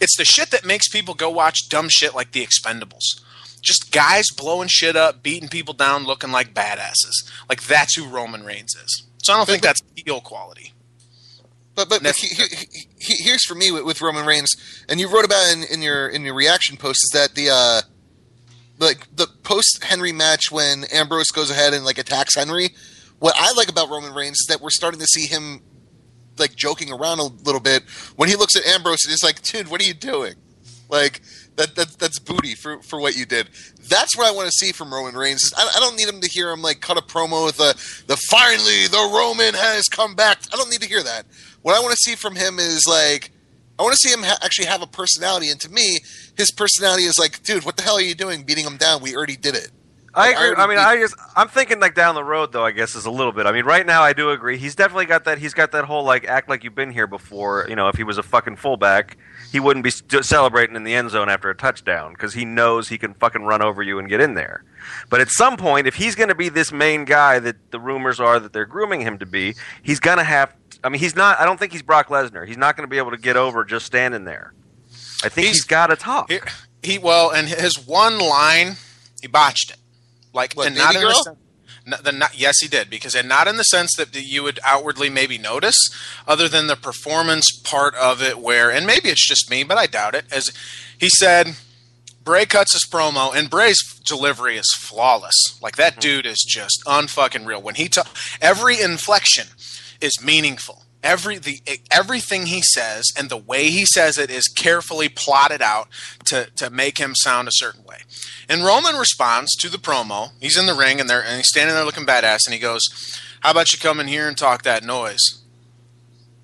It's the shit that makes people go watch dumb shit like The Expendables. Just guys blowing shit up, beating people down, looking like badasses. Like, that's who Roman Reigns is. So I don't think that's heel quality.
But here's for me with Roman Reigns, and you wrote about it in your reaction post, is that the post Henry match when Ambrose goes ahead and attacks Henry. What I like about Roman Reigns is that we're starting to see him joking around a little bit when he looks at Ambrose and he's like, dude, what are you doing? That's booty for what you did. That's what I want to see from Roman Reigns. I don't need him to hear him cut a promo with the finally the Roman has come back. I don't need to hear that. What I want to see from him is I want to see him actually have a personality. And to me, his personality is dude, what the hell are you doing beating him down? We already did it.
I agree. I'm thinking down the road though. I guess is a little bit. I mean, right now I do agree. He's definitely got that. He's got that whole act like you've been here before. If he was a fucking fullback, he wouldn't be celebrating in the end zone after a touchdown because he knows he can fucking run over you and get in there. But at some point, if he's going to be this main guy that the rumors are that they're grooming him to be, he's going to have. I mean, he's not. I don't think he's Brock Lesnar. He's not going to be able to get over just standing there. I think he's got to talk.
And his one line, he botched it. And not in the sense, yes, he did, and not in the sense that you would outwardly maybe notice, other than the performance part of it, where, and maybe it's just me, but I doubt it. As he said, Bray cuts his promo, and Bray's delivery is flawless. That dude is just unfucking real. When every inflection is meaningful. Everything he says and the way he says it is carefully plotted out to make him sound a certain way. And Roman responds to the promo. He's in the ring and he's standing there looking badass, and he goes, "How about you come in here and talk that noise?"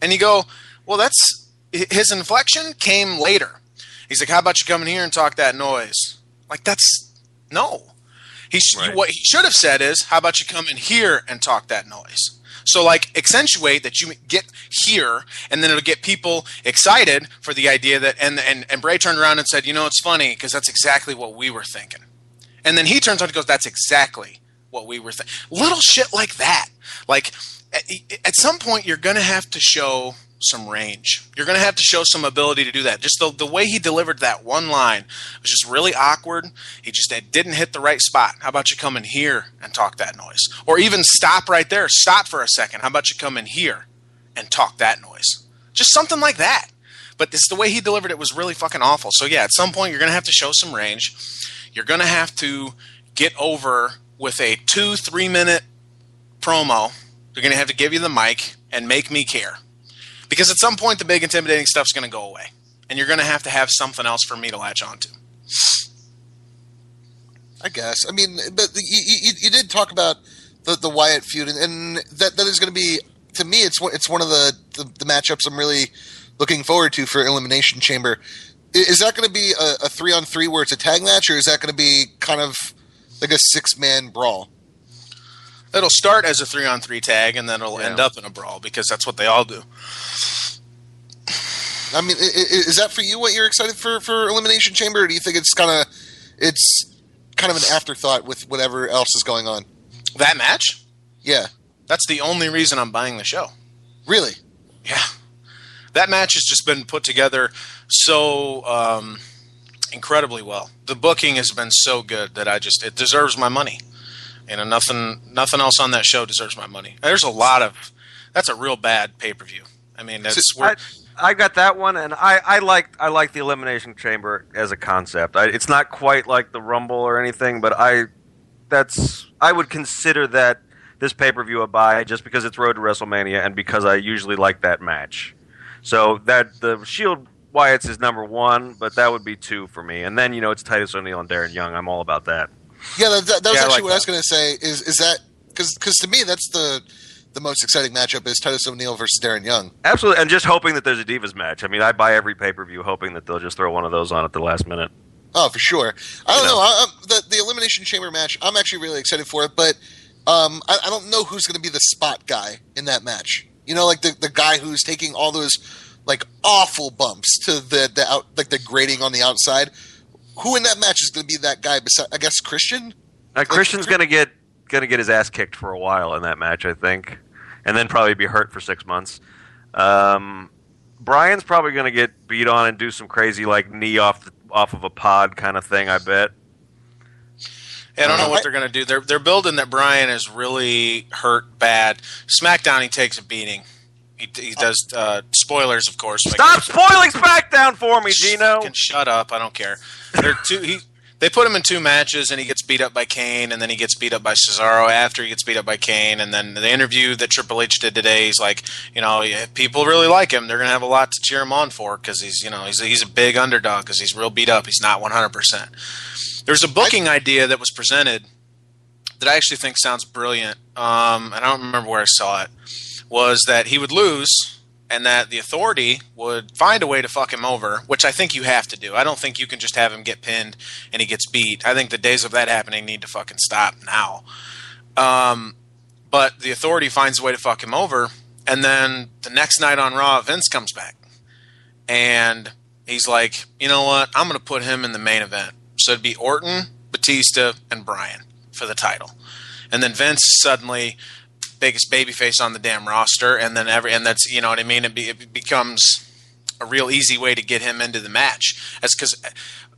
And you go, well, that's his inflection came later. He's like, "How about you come in here and talk that noise?" That's no. What he should have said is, "How about you come in here and talk that noise?" So, accentuate that you get here, and then it'll get people excited for the idea that, and Bray turned around and said, it's funny, because that's exactly what we were thinking. And then he turns around and goes, "That's exactly what we were thinking." Little shit like that. At some point, you're going to have to show some range. You're going to have to show some ability to do that. Just the way he delivered that one line was just really awkward. He just didn't hit the right spot. "How about you come in here and talk that noise?" Or even stop right there. Stop for a second. "How about you come in here and talk that noise?" Just something like that. But the way he delivered it was really fucking awful. So yeah, at some point you're going to have to show some range. You're going to have to get over with a 2-3 minute promo. You're going to have to give you the mic and make me care. Because at some point, the big intimidating stuff's going to go away. And you're going to have something else for me to latch onto.
I guess. I mean, but you did talk about the Wyatt feud, and that is going to be, to me, it's one of the matchups I'm really looking forward to for Elimination Chamber. Is that going to be a 3-on-3 where it's a tag match, or is that going to be kind of like a 6-man brawl?
It'll start as a 3-on-3 tag, and then it'll end up in a brawl, because that's what they all do.
I mean, is that for you what you're excited for Elimination Chamber, or do you think it's kind of an afterthought with whatever else is going on?
That match?
Yeah.
That's the only reason I'm buying the show.
Really?
Yeah. That match has just been put together so incredibly well. The booking has been so good that it deserves my money. Nothing else on that show deserves my money. That's a real bad pay-per-view. I mean,
I got that one, and I like the Elimination Chamber as a concept. It's not quite like the Rumble or anything, but I would consider that this pay-per-view a buy just because it's Road to WrestleMania and because I usually like that match. So that the Shield Wyatts is number 1, but that would be 2 for me. And then it's Titus O'Neil and Darren Young. I'm all about that.
Yeah, that was actually what I was going to say. Is that because to me that's the most exciting matchup is Titus O'Neil versus Darren Young.
Absolutely, and just hoping that there's a Divas match. I mean, I buy every pay-per-view hoping that they'll just throw one of those on at the last minute.
Oh, for sure. I don't know. The Elimination Chamber match, I'm actually really excited for it, but I don't know who's going to be the spot guy in that match. Like the guy who's taking all those like awful bumps to the grading on the outside. Who in that match is going to be that guy? Besides, I guess Christian.
Christian's going to get his ass kicked for a while in that match, I think, and then probably be hurt for 6 months. Brian's probably going to get beat on and do some crazy like knee off of a pod kind of thing, I bet.
Yeah, I don't know what they're going to do. They're building that Brian is really hurt bad. SmackDown, he takes a beating. He does spoilers, of course.
Stop spoiling SmackDown for me, Geno.
Shut up. I don't care. They put him in 2 matches, and he gets beat up by Kane, and then he gets beat up by Cesaro after he gets beat up by Kane. And then the interview that Triple H did today, he's like, people really like him. They're going to have a lot to cheer him on for because he's a big underdog because he's real beat up. He's not 100%. There's a booking idea that was presented that I actually think sounds brilliant. I don't remember where I saw it. Was that he would lose and that the Authority would find a way to fuck him over, which I think you have to do. I don't think you can just have him get pinned and he gets beat. I think the days of that happening need to fucking stop now. But the Authority finds a way to fuck him over, and then the next night on Raw, Vince comes back. And he's like, you know what? I'm going to put him in the main event. So it'd be Orton, Batista, and Bryan for the title. And then Vince suddenly biggest babyface on the damn roster, and then and that's what I mean. It becomes a real easy way to get him into the match. That's because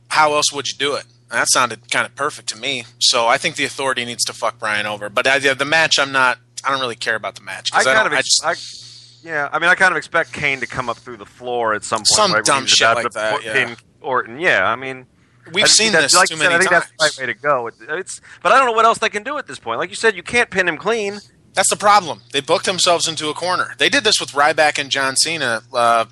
how else would you do it? And that sounded kind of perfect to me. So I think the Authority needs to fuck Bryan over. But the match, I don't really care about the match. I kind
of expect Kane to come up through the floor at some point.
Some
right,
dumb shit like that. Yeah.
Orton. Yeah, I mean.
We've seen this too many times.
I think that's the right way to go. But I don't know what else they can do at this point. Like you said, you can't pin him clean.
That's the problem. They booked themselves into a corner. They did this with Ryback and John Cena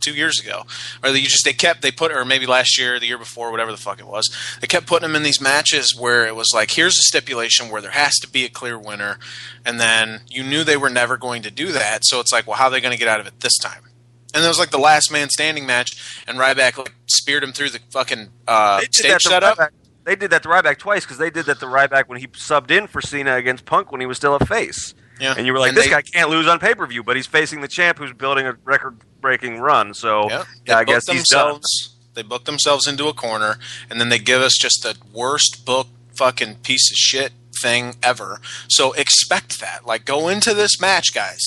2 years ago. Or or maybe last year, the year before, whatever the fuck it was. They kept putting them in these matches where it was like, here's a stipulation where there has to be a clear winner. And then you knew they were never going to do that. So it's like, well, how are they going to get out of it this time? And it was like the last man standing match, and Ryback speared him through the fucking stage setup.
They did that to Ryback twice because they did that to Ryback when he subbed in for Cena against Punk when he was still a face. Yeah. And you were like, this guy can't lose on pay-per-view, but he's facing the champ who's building a record-breaking run. So I guess he's done.
They book themselves into a corner, and then they give us just the worst book fucking piece of shit thing ever. So expect that. Like, go into this match, guys.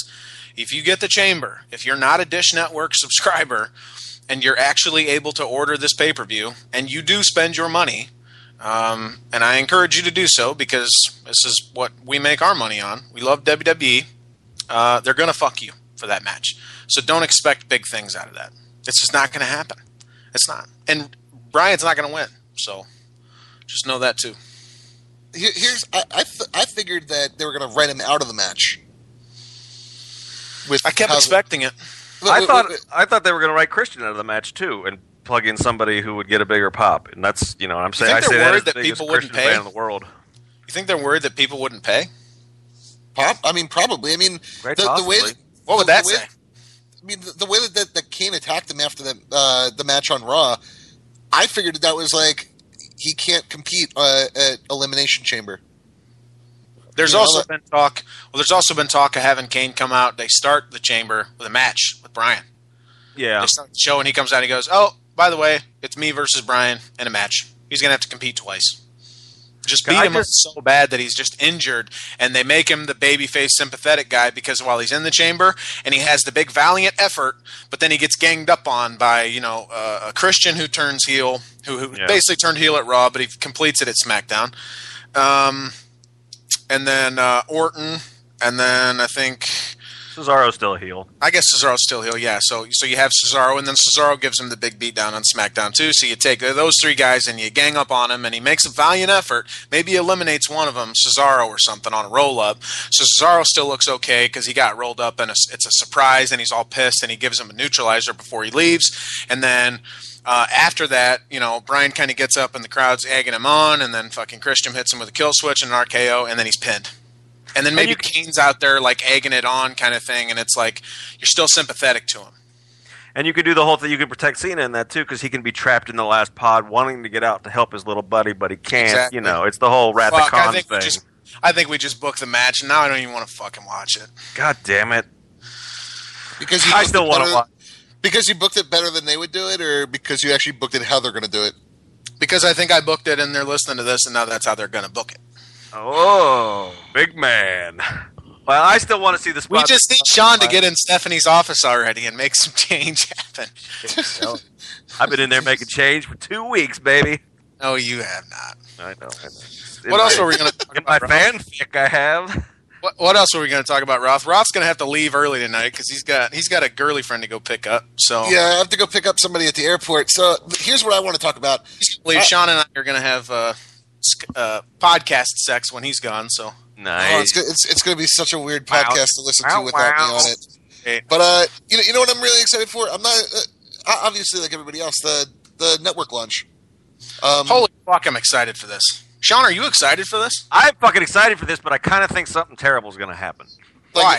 If you get the Chamber, if you're not a Dish Network subscriber, and you're actually able to order this pay-per-view, and you do spend your money, and I encourage you to do so because this is what we make our money on. We love WWE. They're going to fuck you for that match. So don't expect big things out of that. It's just not going to happen. It's not. And Bryan's not going to win. So just know that too.
I figured that they were going to write him out of the match.
I kept expecting it.
I thought they were going to write Christian out of the match too and plug in somebody who would get a bigger pop, and that's I'm saying. I say that as the biggest Christian fan in the world.
You think they're worried that people wouldn't pay?
Pop? I mean, probably. I mean,
the
way.
What would that say?
I mean, the way that Kane attacked him after the match on Raw, I figured that was like he can't compete at Elimination Chamber.
There's also been talk. Well, there's also been talk of having Kane come out. They start the Chamber with a match with Bryan. Yeah. They start the show, and he comes out and he goes, "Oh, by the way, it's me versus Bryan in a match. He's going to have to compete twice." Just beat him up so bad that he's just injured, and they make him the babyface sympathetic guy because while he's in the Chamber and he has the big valiant effort, but then he gets ganged up on by a Christian who turns heel, who basically turned heel at Raw, but he completes it at SmackDown. And then Orton, and then I think
Cesaro's still a heel.
I guess Cesaro's still heel, yeah. So you have Cesaro, and then Cesaro gives him the big beatdown on SmackDown too. So you take those three guys and you gang up on him, and he makes a valiant effort. Maybe eliminates one of them, Cesaro or something, on a roll-up. So Cesaro still looks okay because he got rolled up, and it's a surprise, and he's all pissed, and he gives him a neutralizer before he leaves. And then after that, Brian kind of gets up, and the crowd's egging him on, and then fucking Christian hits him with a kill switch and an RKO, and then he's pinned. And then maybe Kane's out there like egging it on kind of thing, and it's like you're still sympathetic to him.
And you could do the whole thing. You could protect Cena in that too, because he can be trapped in the last pod, wanting to get out to help his little buddy, but he can't. Exactly. It's the whole Wrath of Khan thing.
I think we just booked the match, and now I don't even want to fucking watch it.
God damn it!
Because
I still want to watch.
Because you booked it better than they would do it, or because you actually booked it how they're going to do it?
Because I think I booked it, and they're listening to this, and now that's how they're going to book it.
Oh, big man. Well, I still want to see this.
We just need Sean to get in Stephanie's office already and make some change happen.
I've been in there making change for 2 weeks, baby.
No, you have not.
I know.
What else are we going to talk about?
In my fanfic, I have.
What else are we going to talk about, Roth? Roth's going to have to leave early tonight because he's got a girly friend to go pick up. So
yeah, I have to go pick up somebody at the airport. So here's what I want to talk about.
Sean and I are going to have podcast sex when he's gone. So
nice.
It's going to be such a weird podcast to listen to without me on it. Hey. But you know what I'm really excited for? I'm not obviously like everybody else. The network launch.
Holy fuck! I'm excited for this. Sean, are you excited for this?
I'm fucking excited for this, but I kind of think something terrible is going to happen.
Why?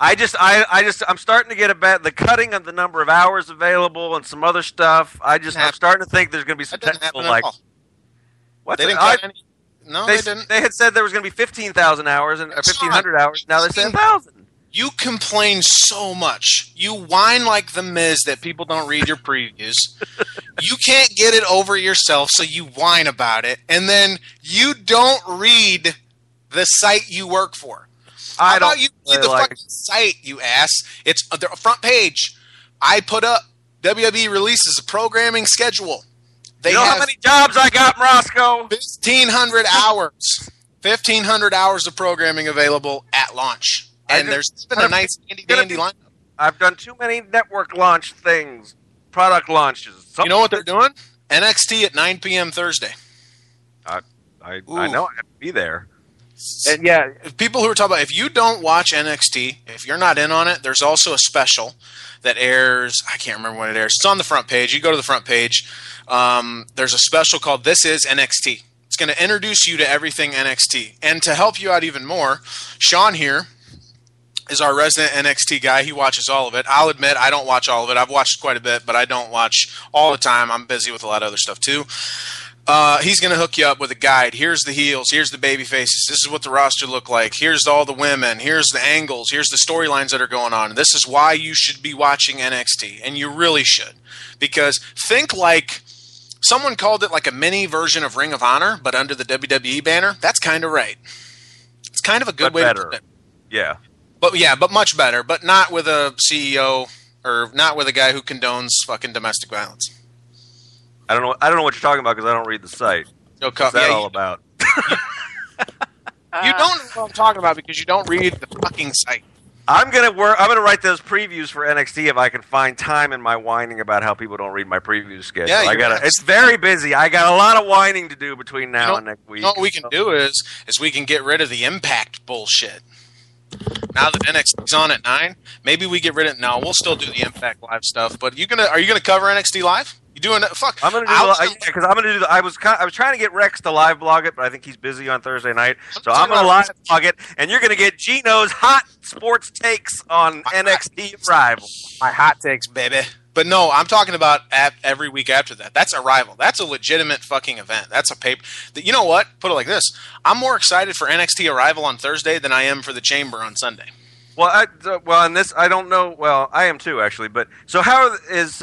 I'm starting to get the cutting of the number of hours available and some other stuff. I'm starting to think there's going to be some technical what
they didn't cut any. No, they didn't.
They had said there was going to be 15,000 hours or 1,500 hours. Now they're saying 1,000.
You complain so much. You whine like the Miz that people don't read your previews. You can't get it over yourself, so you whine about it, and then you don't read the site you work for. How about you read the fucking site, you ass? It's the front page. I put up WWE releases a programming schedule.
You know how many jobs I got, Mrosko?
1,500 hours. 1,500 hours of programming available at launch. And there's been a nice dandy lineup.
I've done too many network launch things, product launches.
You know what they're doing? NXT at 9 p.m. Thursday.
I know. I have to be there.
And yeah, people who are talking about, if you don't watch NXT, if you're not in on it, there's also a special that airs. I can't remember when it airs. It's on the front page. You go to the front page. There's a special called This Is NXT. It's going to introduce you to everything NXT. And to help you out even more, Sean here is our resident NXT guy. He watches all of it. I'll admit I don't watch all of it. I've watched quite a bit, but I don't watch all the time. I'm busy with a lot of other stuff too. He's going to hook you up with a guide. Here's the heels. Here's the baby faces. This is what the roster look like. Here's all the women. Here's the angles. Here's the storylines that are going on. This is why you should be watching NXT, and you really should. Because think like someone called it like a mini version of Ring of Honor, but under the WWE banner. That's kind of right. It's kind of a good way to put it.
Yeah.
But much better. But not with a CEO or not with a guy who condones fucking domestic violence.
I don't know what you're talking about because I don't read the site. What's that all about?
You don't know what I'm talking about because you don't read the fucking site.
I'm gonna write those previews for NXT if I can find time in my whining about how people don't read my preview schedule. Yeah, it's very busy. I got a lot of whining to do between now and next week.
You know what we can do is we can get rid of the Impact bullshit. Now that NXT's on at 9, maybe we get rid of it. No, we'll still do the Impact Live stuff. But are you gonna cover NXT Live? You doing it? Fuck.
I'm gonna do because I'm gonna do. I was trying to get Rex to live blog it, but I think he's busy on Thursday night. So I'm gonna live blog it, and you're gonna get Geno's hot sports takes on NXT Arrival.
My hot takes, baby. But no, I'm talking about every week after that. That's Arrival. That's a legitimate fucking event. That's a paper. You know what? Put it like this: I'm more excited for NXT Arrival on Thursday than I am for the Chamber on Sunday.
Well, and this I don't know. Well, I am too actually. But so how is?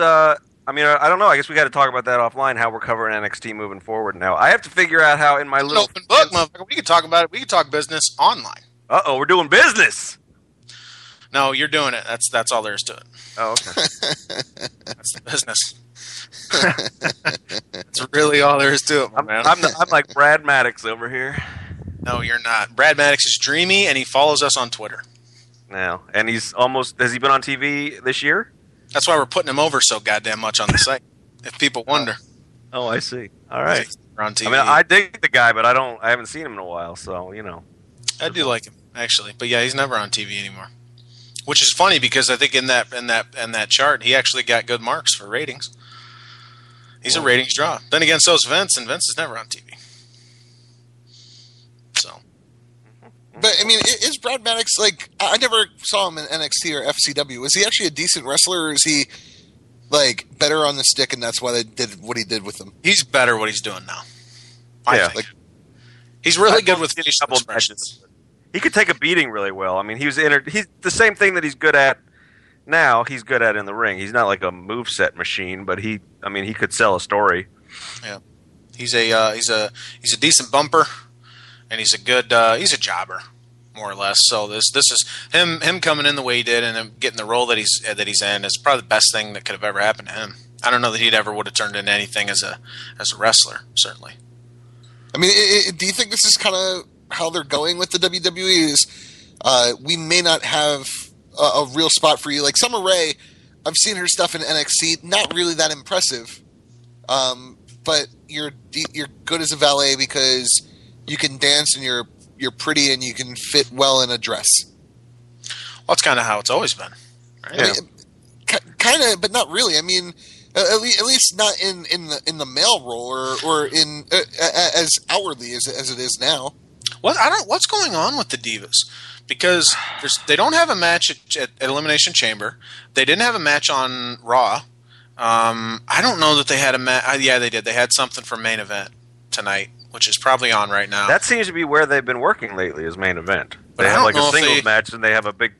I mean, I don't know. I guess we got to talk about that offline. How we're covering NXT moving forward now. I have to figure out how in my little
open book, motherfucker. We can talk about it. We can talk business online.
We're doing business.
No, you're doing it. That's all there is to it.
Oh, okay.
That's the business. That's really all there is to it, man.
I'm like Brad Maddox over here.
No, you're not. Brad Maddox is dreamy, and he follows us on Twitter.
No, and he's almost. Has he been on TV this year?
That's why we're putting him over so goddamn much on the site. If people wonder.
Oh, I see. All right.
On TV.
I mean, I dig the guy, but I haven't seen him in a while, so
I do like him actually, but yeah, he's never on TV anymore. Which is funny because I think in that chart he actually got good marks for ratings. He's a ratings draw. Then again, so is Vince, and Vince is never on TV. So,
but I mean, is Brad Maddox like? I never saw him in NXT or FCW. Was he actually a decent wrestler, or is he like better on the stick, and that's why they did what he did with them?
He's better what he's doing now. I think. He's really good with facial expressions.
He could take a beating really well. I mean, he's the same thing that he's good at now. He's good at in the ring. He's not like a moveset machine, but he could sell a story.
Yeah, he's a decent bumper, and he's a jobber, more or less. So this is him coming in the way he did and him getting the role that he's in is probably the best thing that could have ever happened to him. I don't know that he'd ever would have turned into anything as a wrestler, certainly.
I mean, do you think this is kind of how they're going with the WWE? Is we may not have a real spot for you. Like Summer Rae, I've seen her stuff in NXT, not really that impressive. But you're good as a valet because you can dance and you're pretty and you can fit well in a dress.
Well, that's kind of how it's always been, right?
I mean, kind of, but not really. I mean, at least not in the male role or in as outwardly as it is now.
What's going on with the Divas? Because they don't have a match at Elimination Chamber. They didn't have a match on Raw. I don't know that they had a match. Yeah, they did. They had something for main event tonight, which is probably on right now.
That seems to be where they've been working lately, is main event. They have like a singles match, and they have a big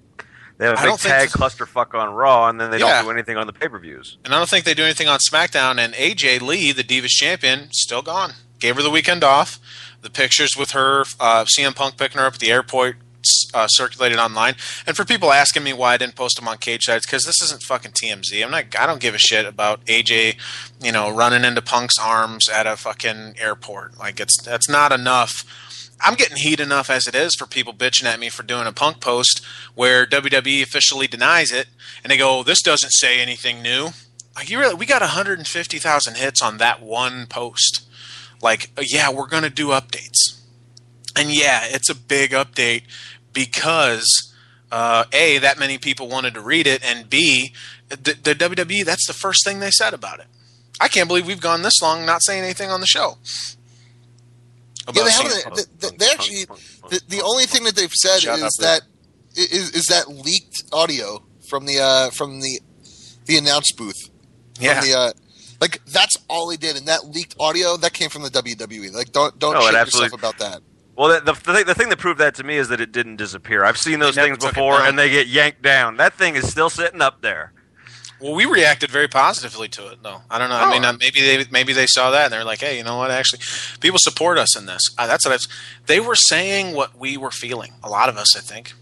tag clusterfuck on Raw, and then they don't do anything on the pay-per-views.
And I don't think they do anything on SmackDown. And AJ Lee, the Divas champion, still gone. Gave her the weekend off. The pictures with her, CM Punk picking her up at the airport, circulated online. And for people asking me why I didn't post them on Cageside, it's because this isn't fucking TMZ. I don't give a shit about AJ, running into Punk's arms at a fucking airport. Like that's not enough. I'm getting heat enough as it is for people bitching at me for doing a Punk post where WWE officially denies it, and they go, "This doesn't say anything new." Like we got 150,000 hits on that one post. Like, yeah, we're going to do updates. And yeah, it's a big update because, A, that many people wanted to read it, and B, the WWE, that's the first thing they said about it. I can't believe we've gone this long not saying anything on the show.
Yeah, they haven't. They actually, the only thing that they've said is that leaked audio from the announce booth.
Yeah.
Like that's all they did, and that leaked audio that came from the WWE. Like don't shake yourself about that.
Well, the thing that proved that to me is that it didn't disappear. I've seen those things before, and they get yanked down. That thing is still sitting up there.
Well, we reacted very positively to it, though. I don't know. I mean, maybe they saw that and they're like, "Hey, you know what? Actually, people support us in this." That's what they were saying. What we were feeling. A lot of us, I think.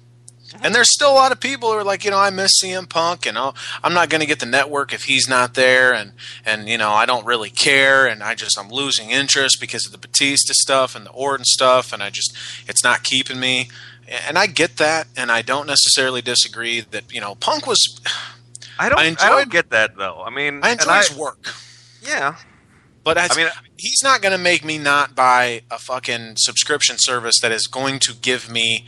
And there's still a lot of people who are like, I miss CM Punk, and I'm not going to get the network if he's not there, and I don't really care, and I'm losing interest because of the Batista stuff and the Orton stuff, and it's not keeping me. And I get that, and I don't necessarily disagree that Punk was.
I don't get that though. I mean,
I enjoy his work.
Yeah.
But he's not going to make me not buy a fucking subscription service that is going to give me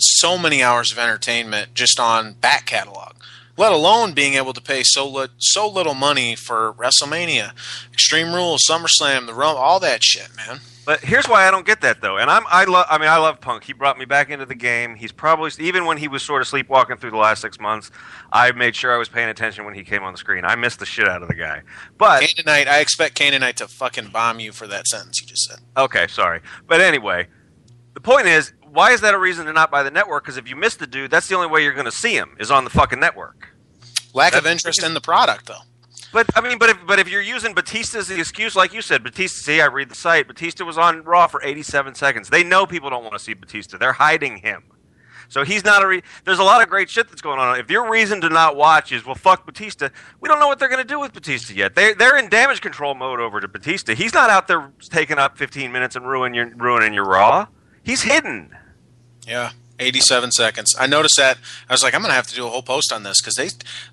so many hours of entertainment just on back catalog, let alone being able to pay so little money for WrestleMania, Extreme Rules, SummerSlam, the Rumble, all that shit, man.
But here's why I don't get that though, and I love Punk. He brought me back into the game. He's probably, even when he was sort of sleepwalking through the last 6 months, I made sure I was paying attention when he came on the screen. I missed the shit out of the guy. But
Canaanite, I expect Canaanite to fucking bomb you for that sentence you just said.
Okay, sorry, but anyway, the point is, why is that a reason to not buy the network? Because if you miss the dude, that's the only way you're going to see him is on the fucking network.
Lack of interest in the product, though.
But I mean, but if you're using Batista as the excuse, like you said, Batista. See, I read the site. Batista was on Raw for 87 seconds. They know people don't want to see Batista. They're hiding him. So he's not there's a lot of great shit that's going on. If your reason to not watch is, well, fuck Batista, we don't know what they're going to do with Batista yet. They're in damage control mode over to Batista. He's not out there taking up 15 minutes and ruining your Raw. He's hidden.
Yeah. 87 seconds. I noticed that. I was like, I'm going to have to do a whole post on this because they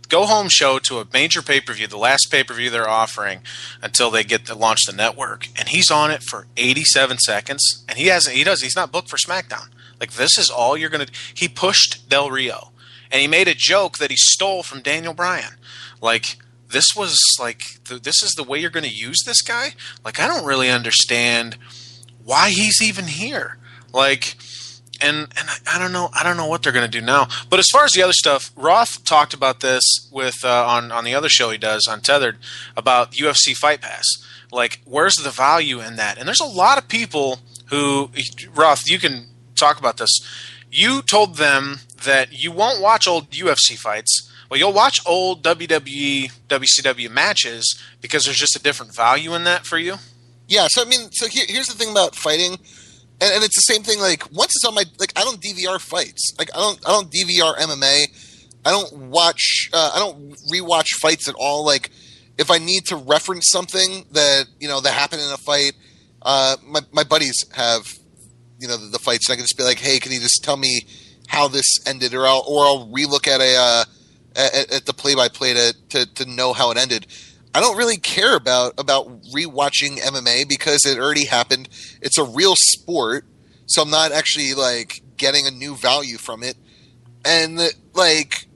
go home show to a major pay-per-view, the last pay-per-view they're offering until they get to launch the network. And he's on it for 87 seconds. And he's not booked for SmackDown. Like, this is all you're going to – he pushed Del Rio. And he made a joke that he stole from Daniel Bryan. Like, this was like this is the way you're going to use this guy? Like, I don't really understand why he's even here. Like – And I don't know what they're going to do now. But as far as the other stuff, Roth talked about this with on the other show he does on Tethered about UFC Fight Pass. Like, where's the value in that? And there's a lot of people who Roth, you can talk about this. You told them that you won't watch old UFC fights. Well, you'll watch old WWE, WCW matches because there's just a different value in that for you.
Yeah. So here's the thing about fighting. And it's the same thing. Like, once it's on my, like, I don't DVR fights. Like, I don't DVR MMA. I don't rewatch fights at all. Like, if I need to reference something that that happened in a fight, my buddies have the fights, and I can just be like, hey, can you just tell me how this ended, or I'll relook at at the play-by-play to know how it ended. I don't really care about rewatching MMA because it already happened. It's a real sport, so I'm not actually like getting a new value from it. And like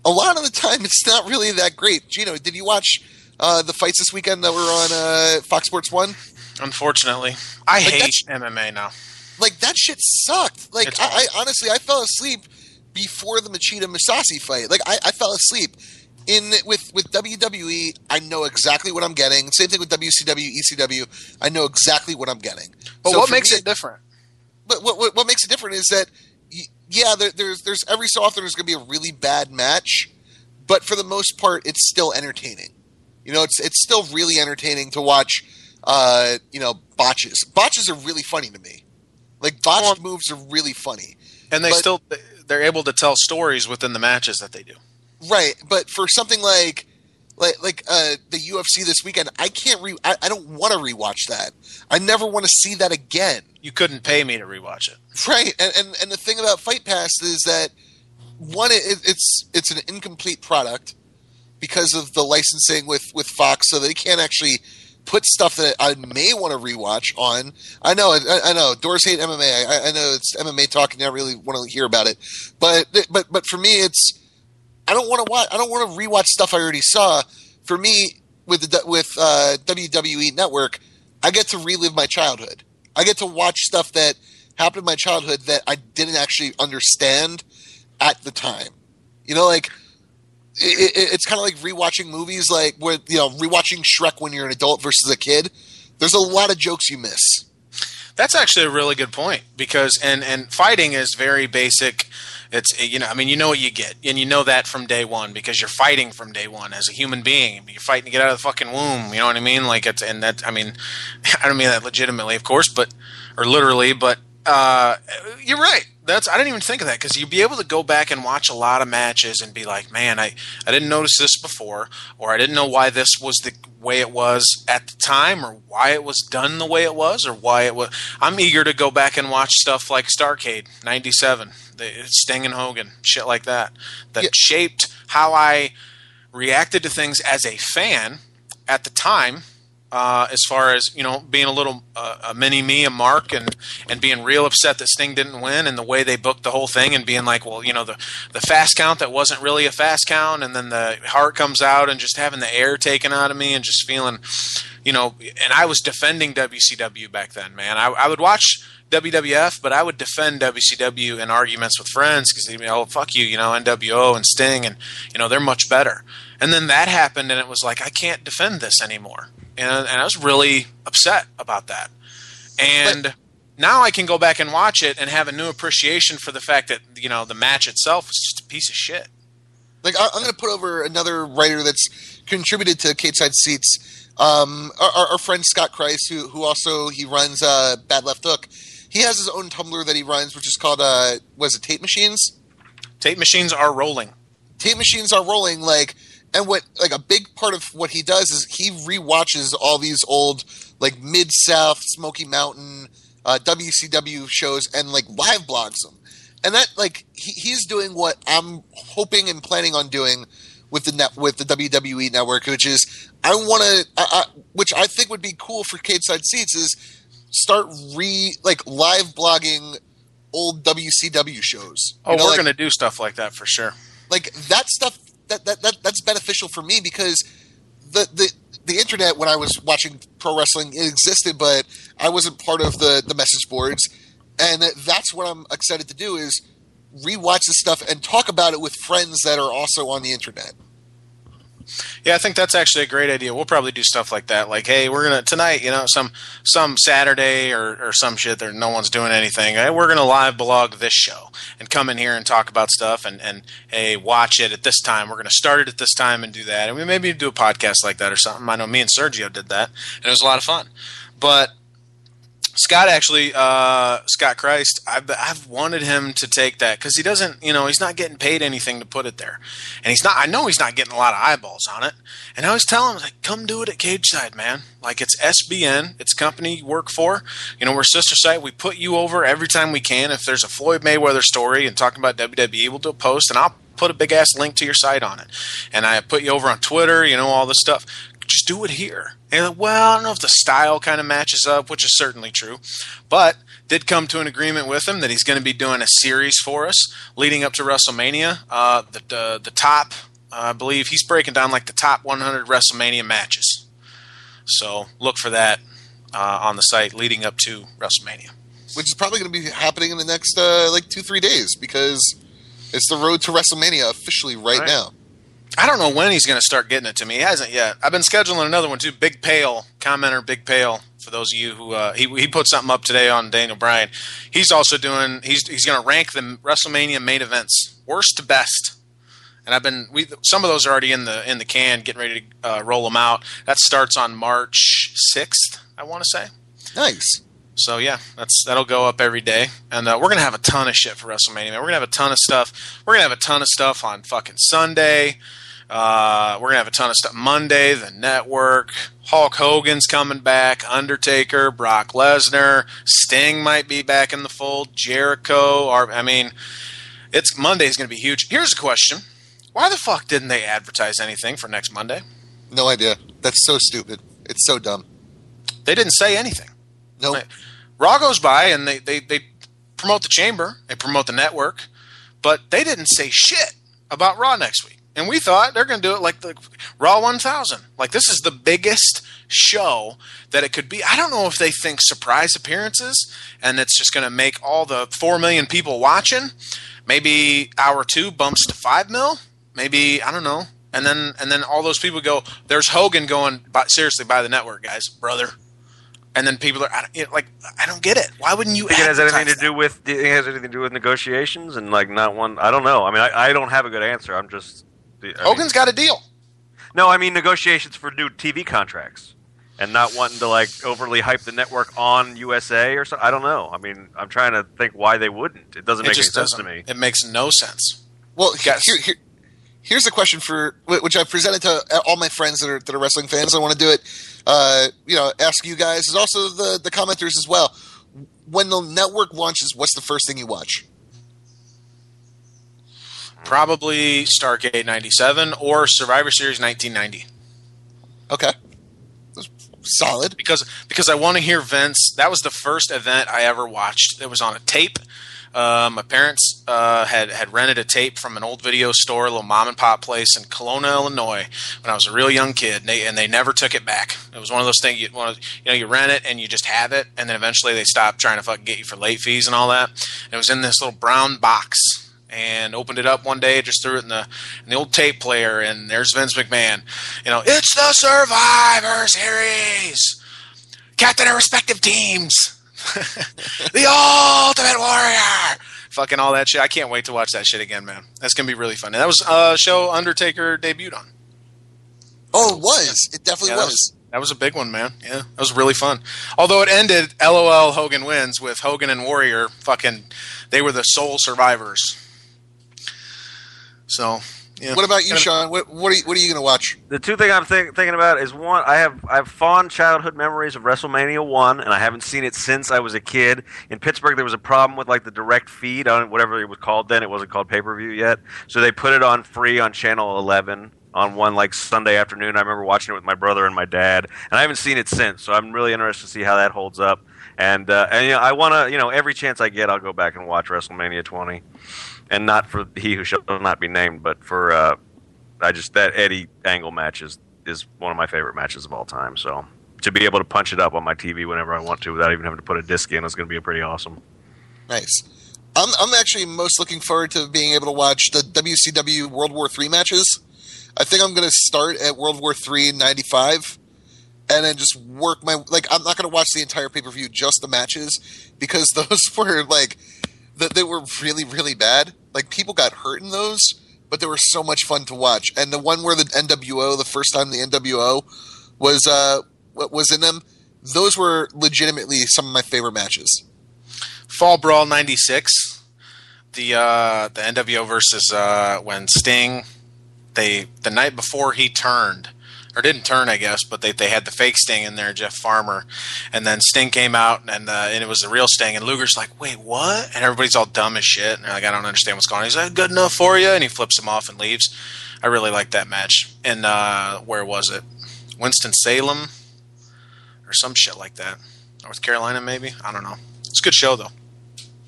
a lot of the time, it's not really that great. Geno, did you watch the fights this weekend that were on Fox Sports 1?
Unfortunately, I hate MMA now.
Like, that shit sucked. Like, I honestly fell asleep before the Machida Masasi fight. Like, I fell asleep. With WWE, I know exactly what I'm getting. Same thing with WCW, ECW. I know exactly what I'm getting.
But so what makes it different?
But what makes it different is that, there's every so often there's going to be a really bad match, but for the most part, it's still entertaining. It's still really entertaining to watch. Botches. Botches are really funny to me. Like, botched moves are really funny, and
they're able to tell stories within the matches that they do.
Right, but for something like the UFC this weekend, I don't want to rewatch that. I never want to see that again.
You couldn't pay me to rewatch it.
Right, and the thing about Fight Pass is that one, it's an incomplete product because of the licensing with Fox, so they can't actually put stuff that I may want to rewatch on. I know. Doors hate MMA. I know it's MMA talk, and I really want to hear about it. But for me, it's I don't want to rewatch stuff I already saw. For me, with WWE Network, I get to relive my childhood. I get to watch stuff that happened in my childhood that I didn't actually understand at the time. Like it's kind of like rewatching movies, like where rewatching Shrek when you're an adult versus a kid. There's a lot of jokes you miss.
That's actually a really good point because and fighting is very basic. It's you know what you get, and you know that from day one because you're fighting from day one as a human being. You're fighting to get out of the fucking womb. You know what I mean? Like I don't mean that legitimately, of course, or literally, but you're right. I didn't even think of that because you'd be able to go back and watch a lot of matches and be like, man, I didn't notice this before, or I didn't know why this was the way it was at the time, or why it was done the way it was, or why it was. I'm eager to go back and watch stuff like Starrcade '97, Sting and Hogan, shit like that shaped how I reacted to things as a fan at the time. As far as being a little a mini me, a mark, and being real upset that Sting didn't win, and the way they booked the whole thing, and being like, well, the fast count that wasn't really a fast count, and then the heart comes out, and just having the air taken out of me, and just feeling, and I was defending WCW back then, man. I would watch WWF, but I would defend WCW in arguments with friends because they'd be, oh, fuck you, NWO and Sting, and they're much better. And then that happened, and it was like, I can't defend this anymore. And I was really upset about that. And now I can go back and watch it and have a new appreciation for the fact that, the match itself was just a piece of shit.
Like, I'm going to put over another writer that's contributed to Cageside Seats, our friend Scott Christ, who also, he runs Bad Left Hook. He has his own Tumblr that he runs, which is called, Tape Machines?
Tape Machines Are Rolling.
Tape Machines Are Rolling, and a big part of what he does is he rewatches all these old, Mid-South, Smoky Mountain, WCW shows and, live blogs them. and that like he's doing what I'm hoping and planning on doing with the WWE Network, which is which I think would be cool for Cageside Seats is start live blogging old WCW shows.
Oh, we're going to do stuff like that for sure.
Like that stuff that's beneficial for me because the internet when I was watching pro wrestling it existed, but I wasn't part of the message boards, and that's what I'm excited to do is rewatch this stuff and talk about it with friends that are also on the internet.
Yeah, I think that's actually a great idea. We'll probably do stuff like that. Like, hey, we're gonna tonight, some Saturday or some shit that no one's doing anything. Hey, we're gonna live blog this show and come in here and talk about stuff and hey, watch it at this time. We're gonna start it at this time and do that. And we maybe do a podcast like that or something. I know me and Sergio did that, and it was a lot of fun. But Scott actually, Scott Christ, I've wanted him to take that because he doesn't, he's not getting paid anything to put it there, and I know he's not getting a lot of eyeballs on it. And I was telling him, like, come do it at Cageside, man. Like it's SBN, it's company you work for. We're sister site. We put you over every time we can. If there's a Floyd Mayweather story and talking about WWE, we'll do a post, and I'll put a big ass link to your site on it. And I put you over on Twitter, all this stuff. Just do it here. And like, well, I don't know if the style kind of matches up, which is certainly true, but did come to an agreement with him that he's going to be doing a series for us leading up to WrestleMania. The top, I believe he's breaking down like the top 100 WrestleMania matches. So look for that on the site leading up to WrestleMania,
which is probably going to be happening in the next 2-3 days because it's the road to WrestleMania officially right now.
I don't know when he's going to start getting it to me. He hasn't yet. I've been scheduling another one too. Big Pale, commenter Big Pale, for those of you who he put something up today on Daniel Bryan. He's also doing he's going to rank the WrestleMania main events worst to best. And some of those are already in the can, getting ready to roll them out. That starts on March 6th, I want to say.
Nice.
So yeah, that'll go up every day, and we're gonna have a ton of shit for WrestleMania. Man. We're gonna have a ton of stuff. We're gonna have a ton of stuff on fucking Sunday. We're gonna have a ton of stuff Monday. The network. Hulk Hogan's coming back. Undertaker, Brock Lesnar, Sting might be back in the fold. Jericho. It's Monday's gonna be huge. Here's a question: why the fuck didn't they advertise anything for next Monday?
No idea. That's so stupid. It's so dumb.
They didn't say anything.
No. Nope.
Raw goes by and they promote the chamber, they promote the network, but they didn't say shit about Raw next week. And we thought they're going to do it like the Raw 1000. Like this is the biggest show that it could be. I don't know if they think surprise appearances and it's just going to make all the 4 million people watching. Maybe hour 2 bumps to 5 mil. Maybe, I don't know. And then all those people go, there's Hogan going, seriously, buy the network, guys, brother. And then people are I don't get it. Why wouldn't you?
Think it has anything to do with? Do you think it has anything to do with negotiations and not one? I don't know. I don't have a good answer. I'm just
Hogan's got a deal.
No, negotiations for new TV contracts and not wanting to overly hype the network on USA or something. I don't know. I'm trying to think why they wouldn't. It doesn't make any sense to me.
It makes no sense.
Well, here's a question for which I presented to all my friends that are wrestling fans. I want to do it. Ask you guys, and also the commenters as well. When the network launches, what's the first thing you watch?
Probably Starrcade 97 or Survivor Series 1990.
Okay. That's solid.
Because I want to hear Vince. That was the first event I ever watched. It was on a tape. My parents had rented a tape from an old video store, a little mom and pop place in Kelowna, Illinois, when I was a real young kid, and they never took it back. It was one of those things you rent it and you just have it, and then eventually they stopped trying to fucking get you for late fees and all that. And it was in this little brown box, and opened it up one day, just threw it in the old tape player, and there's Vince McMahon. It's the Survivor Series, captain of respective teams. The Ultimate Warrior, fucking all that shit. I can't wait to watch that shit again, man. That's gonna be really fun. And that was a show Undertaker debuted on.
Oh, it was. It definitely was.
That was a big one, man. Yeah, that was really fun. Although it ended, LOL, Hogan wins with Hogan and Warrior. They were the sole survivors. So Yeah.
What about you, Sean? What are you going to watch?
The two things I'm thinking about is one, I have fond childhood memories of WrestleMania 1, and I haven't seen it since I was a kid. In Pittsburgh, there was a problem with like the direct feed on whatever it was called then. It wasn't called pay-per-view yet. So they put it on free on Channel 11 on one like Sunday afternoon. I remember watching it with my brother and my dad, and I haven't seen it since. So I'm really interested to see how that holds up. And I want to, every chance I get, I'll go back and watch WrestleMania 20. And not for He Who Shall Not Be Named, but for that Eddie Angle match is one of my favorite matches of all time. So to be able to punch it up on my TV whenever I want to without even having to put a disc in is going to be pretty awesome.
Nice. I'm actually most looking forward to being able to watch the WCW World War III matches. I think I'm going to start at World War III in 95 and then just work I'm not going to watch the entire pay-per-view, just the matches, because those were they were really, really bad. Like, people got hurt in those, but they were so much fun to watch. And the one where the NWO, the first time the NWO was in them, those were legitimately some of my favorite matches.
Fall Brawl 96, the NWO versus when Sting, the night before he turned, or didn't turn, I guess, but they had the fake Sting in there, Jeff Farmer, and then Sting came out, and it was the real Sting, and Luger's like, wait, what? And everybody's all dumb as shit, and they're like, I don't understand what's going on. He's like, good enough for you, and he flips him off and leaves. I really liked that match. And where was it? Winston-Salem? Or some shit like that. North Carolina, maybe? I don't know. It's a good show, though.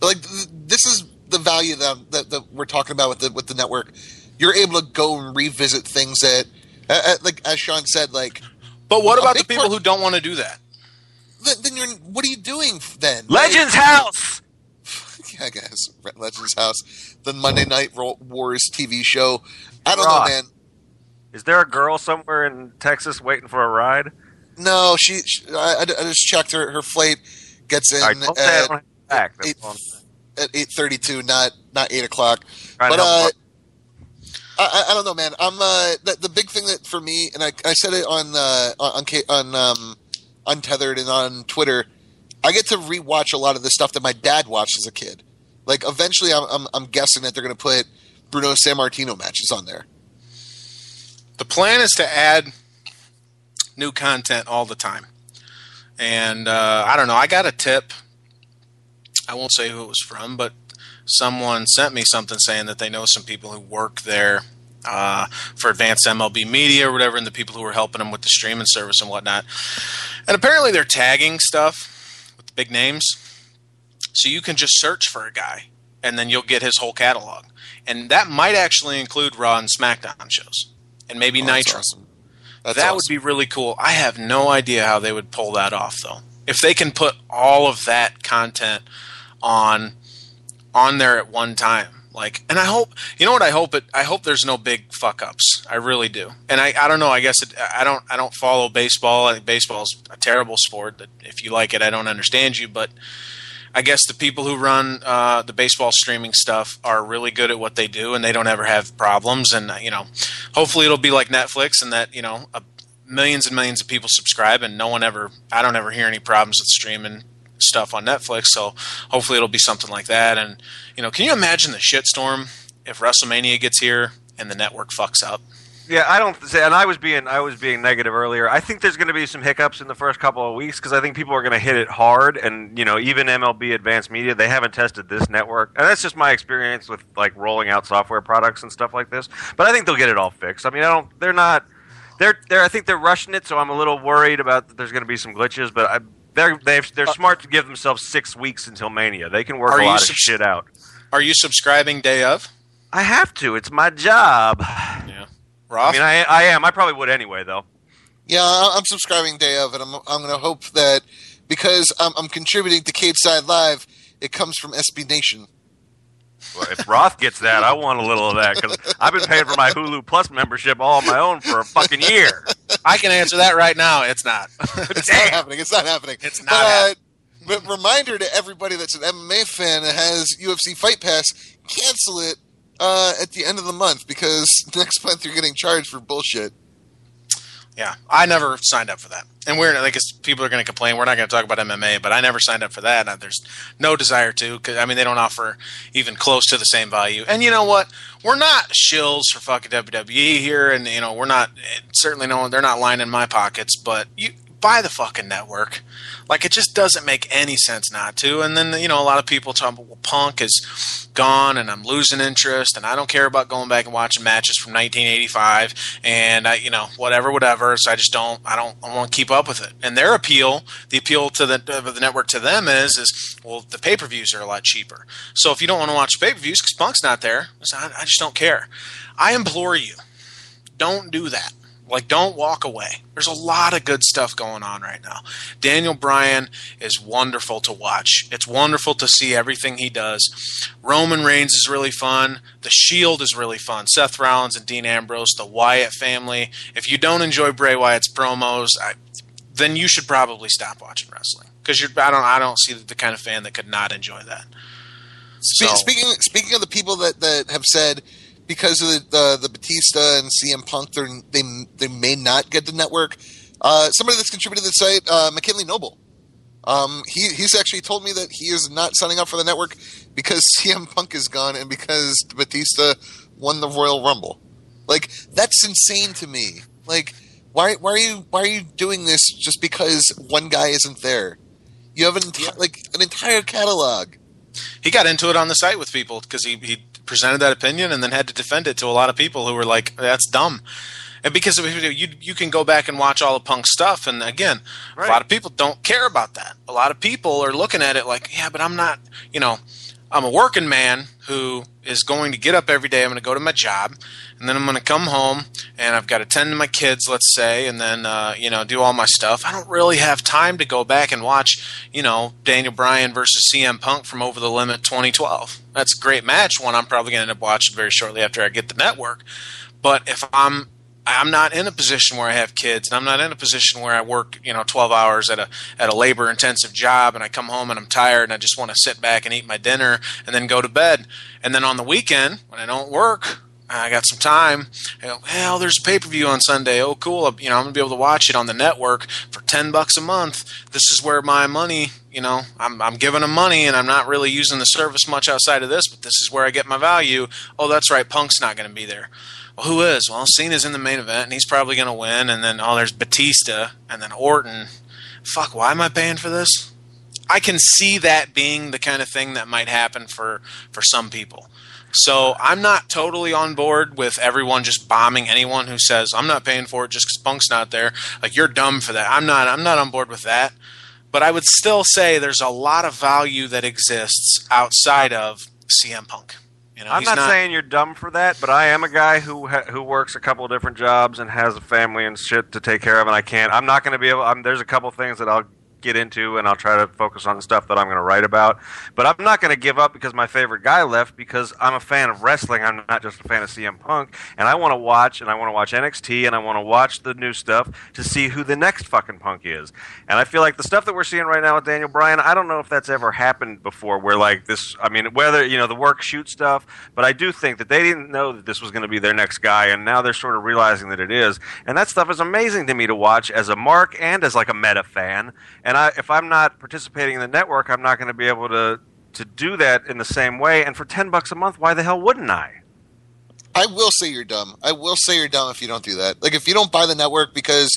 Like, this is the value that we're talking about with the network. You're able to go and revisit things that, like as Sean said, like.
But what about the people who don't want to do that?
Then what are you doing then?
Legends House.
Yeah, I guess Legends House, the Monday Night Wars TV show. I don't know, man.
Is there a girl somewhere in Texas waiting for a ride?
No, I just checked her flight gets in at 8:32, not 8 o'clock. But I don't know, man. I'm the big thing that for me, and I said it on Untethered and on Twitter. I get to rewatch a lot of the stuff that my dad watched as a kid. Like, eventually, I'm guessing that they're going to put Bruno Sammartino matches on there.
The plan is to add new content all the time, and I don't know. I got a tip. I won't say who it was from, but someone sent me something saying that they know some people who work there for Advanced MLB Media or whatever, and the people who are helping them with the streaming service and whatnot. And apparently they're tagging stuff with the big names. So you can just search for a guy, and then you'll get his whole catalog. And that might actually include Raw and SmackDown shows, and maybe Nitro.
Awesome.
That would be really cool. I have no idea how they would pull that off, though. If they can put all of that content on there at one time. Like, and I hope, you know what I hope? I hope there's no big fuck ups. I really do. And I don't know. I guess I don't follow baseball. I think baseball's a terrible sport. That if you like it, I don't understand you. But I guess the people who run the baseball streaming stuff are really good at what they do, and they don't ever have problems. And hopefully it'll be like Netflix, and that millions and millions of people subscribe, and I don't ever hear any problems with streaming stuff on Netflix. So hopefully it'll be something like that. And can you imagine the shitstorm if WrestleMania gets here and the network fucks up?
Yeah, I don't say, and I was being negative earlier. I think there's going to be some hiccups in the first couple of weeks because I think people are going to hit it hard, and even MLB Advanced Media, they haven't tested this network, and that's just my experience with like rolling out software products and stuff like this. But I think they'll get it all fixed. I mean, I think they're rushing it, so I'm a little worried about that there's going to be some glitches, but they're smart to give themselves 6 weeks until Mania. They can work a lot of shit out.
Are you subscribing day of?
I have to. It's my job.
Yeah. Roth?
I mean, I am. I probably would anyway, though.
Yeah, I'm subscribing day of, and I'm going to hope that because I'm contributing to Cageside Live, it comes from SB Nation.
Well, if Roth gets that, I want a little of that because I've been paying for my Hulu Plus membership all on my own for a fucking year.
I can answer that right now. It's not.
It's not happening. It's not happening.
It's not happening.
But reminder to everybody that's an MMA fan that has UFC Fight Pass, cancel it at the end of the month because next month you're getting charged for bullshit.
Yeah, I never signed up for that. And people are going to complain. We're not going to talk about MMA, but I never signed up for that. There's no desire to, because they don't offer even close to the same value. And you know what? We're not shills for fucking WWE here, and we're not certainly they're not lining my pockets. But you buy the fucking network. It just doesn't make any sense not to. And then a lot of people talk about, well, Punk is gone, and I'm losing interest, and I don't care about going back and watching matches from 1985, and whatever. So I want to keep up with it. And their appeal, the appeal to the network to them is well, the pay-per-views are a lot cheaper. So if you don't want to watch pay-per-views because Punk's not there, I just don't care. I implore you, don't do that. Don't walk away. There's a lot of good stuff going on right now. Daniel Bryan is wonderful to watch. It's wonderful to see everything he does. Roman Reigns is really fun. The Shield is really fun. Seth Rollins and Dean Ambrose, the Wyatt family. If you don't enjoy Bray Wyatt's promos, then you should probably stop watching wrestling, because I don't see the kind of fan that could not enjoy that.
Speaking of the people that have said, because of the Batista and CM Punk, they may not get the network. Somebody that's contributed to the site, McKinley Noble. He's actually told me that he is not signing up for the network because CM Punk is gone and because Batista won the Royal Rumble. That's insane to me. Why are you doing this just because one guy isn't there? You have an entire catalog.
He got into it on the site with people because he presented that opinion and then had to defend it to a lot of people who were like, that's dumb. And because you can go back and watch all of Punk's stuff, and again, right, a lot of people don't care about that. A lot of people are looking at it like, yeah, but I'm not, I'm a working man who is going to get up every day. I'm going to go to my job, and then I'm going to come home, and I've got to tend to my kids, let's say, and then, do all my stuff. I don't really have time to go back and watch, Daniel Bryan versus CM Punk from Over the Limit 2012. That's a great match, one I'm probably going to end up watching very shortly after I get the network. But if I'm not in a position where I have kids, and I'm not in a position where I work, 12 hours at a labor-intensive job, and I come home and I'm tired and I just want to sit back and eat my dinner and then go to bed. And then on the weekend, when I don't work, I got some time, I go, well, there's a pay-per-view on Sunday. Oh, cool. I'm going to be able to watch it on the network for $10 a month. This is where my money, I'm giving them money, and I'm not really using the service much outside of this, but this is where I get my value. Oh, that's right, Punk's not going to be there. Well, who is? Well, Cena's in the main event, and he's probably going to win. And then, there's Batista, and then Orton. Fuck, why am I paying for this? I can see that being the kind of thing that might happen for some people. So I'm not totally on board with everyone just bombing anyone who says, I'm not paying for it just because Punk's not there. You're dumb for that. I'm not on board with that. But I would still say there's a lot of value that exists outside of CM Punk.
I'm not saying you're dumb for that, but I am a guy who works a couple of different jobs and has a family and shit to take care of, and I'm not going to be able. There's a couple things that I'll get into, and I'll try to focus on the stuff that I'm going to write about. But I'm not going to give up because my favorite guy left, because I'm a fan of wrestling. I'm not just a fan of CM Punk, and I want to watch NXT, and I want to watch the new stuff to see who the next fucking Punk is. And I feel like the stuff that we're seeing right now with Daniel Bryan, I don't know if that's ever happened before, where whether, the work shoot stuff, but I do think that they didn't know that this was going to be their next guy, and now they're sort of realizing that it is. And that stuff is amazing to me to watch as a mark and as a meta fan. And if I'm not participating in the network, I'm not going to be able to do that in the same way. And for $10 a month, why the hell wouldn't I?
I will say you're dumb. I will say you're dumb if you don't do that. If you don't buy the network because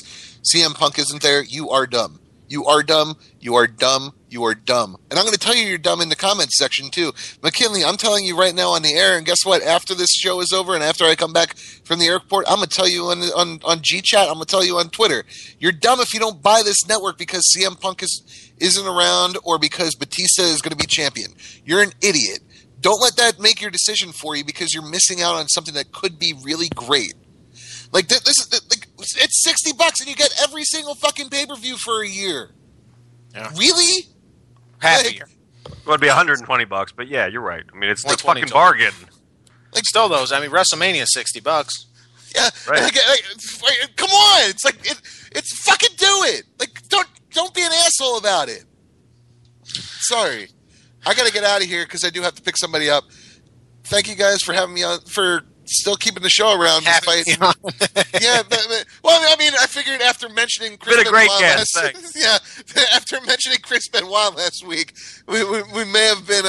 CM Punk isn't there, you are dumb. You are dumb. You are dumb. You are dumb. And I'm going to tell you you're dumb in the comments section, too. McKinley, I'm telling you right now on the air, and guess what? After this show is over and after I come back from the airport, I'm going to tell you on G-Chat, I'm going to tell you on Twitter. You're dumb if you don't buy this network because CM Punk isn't around or because Batista is going to be champion. You're an idiot. Don't let that make your decision for you because you're missing out on something that could be really great. It's $60 and you get every single fucking pay-per-view for a year.
Yeah.
Really?
Half a year.
Well, it'd be $120, but yeah, you're right. I mean, it's the fucking bargain.
Still, WrestleMania is $60.
Yeah,
right.
Come on! It's fucking do it. Don't be an asshole about it. Sorry, I got to get out of here because I do have to pick somebody up. Thank you guys for having me on, for still keeping the show around. Despite, yeah, well, I mean, I figured after mentioning Chris
been a great
Benoit
guest.
yeah, after mentioning Chris Benoit last week, we may have been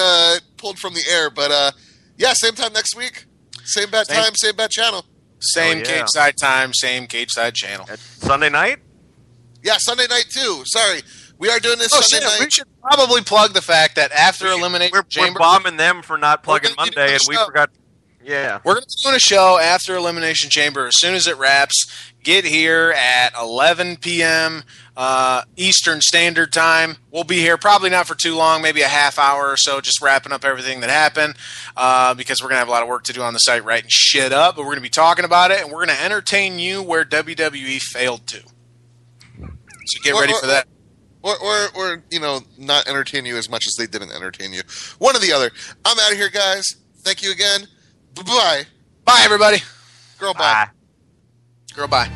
pulled from the air, but yeah, same time next week, same bat time, same bat channel,
same Cageside time, same Cageside channel.
Sunday night.
Yeah, Sunday night too. Sorry, we are doing this Sunday night.
We should probably plug the fact that after Elimination Chamber,
we're bombing them for not plugging Monday, and we forgot. Yeah,
we're going to be doing a show after Elimination Chamber as soon as it wraps. Get here at 11 p.m. Eastern Standard Time. We'll be here probably not for too long, maybe a half hour or so, just wrapping up everything that happened because we're going to have a lot of work to do on the site writing shit up, but we're going to be talking about it, and we're going to entertain you where WWE failed to. So get ready for that.
Or not entertain you as much as they didn't entertain you. One or the other. I'm out of here, guys. Thank you again. Bye-bye.
Bye, everybody.
Girl, bye.
Girl, bye.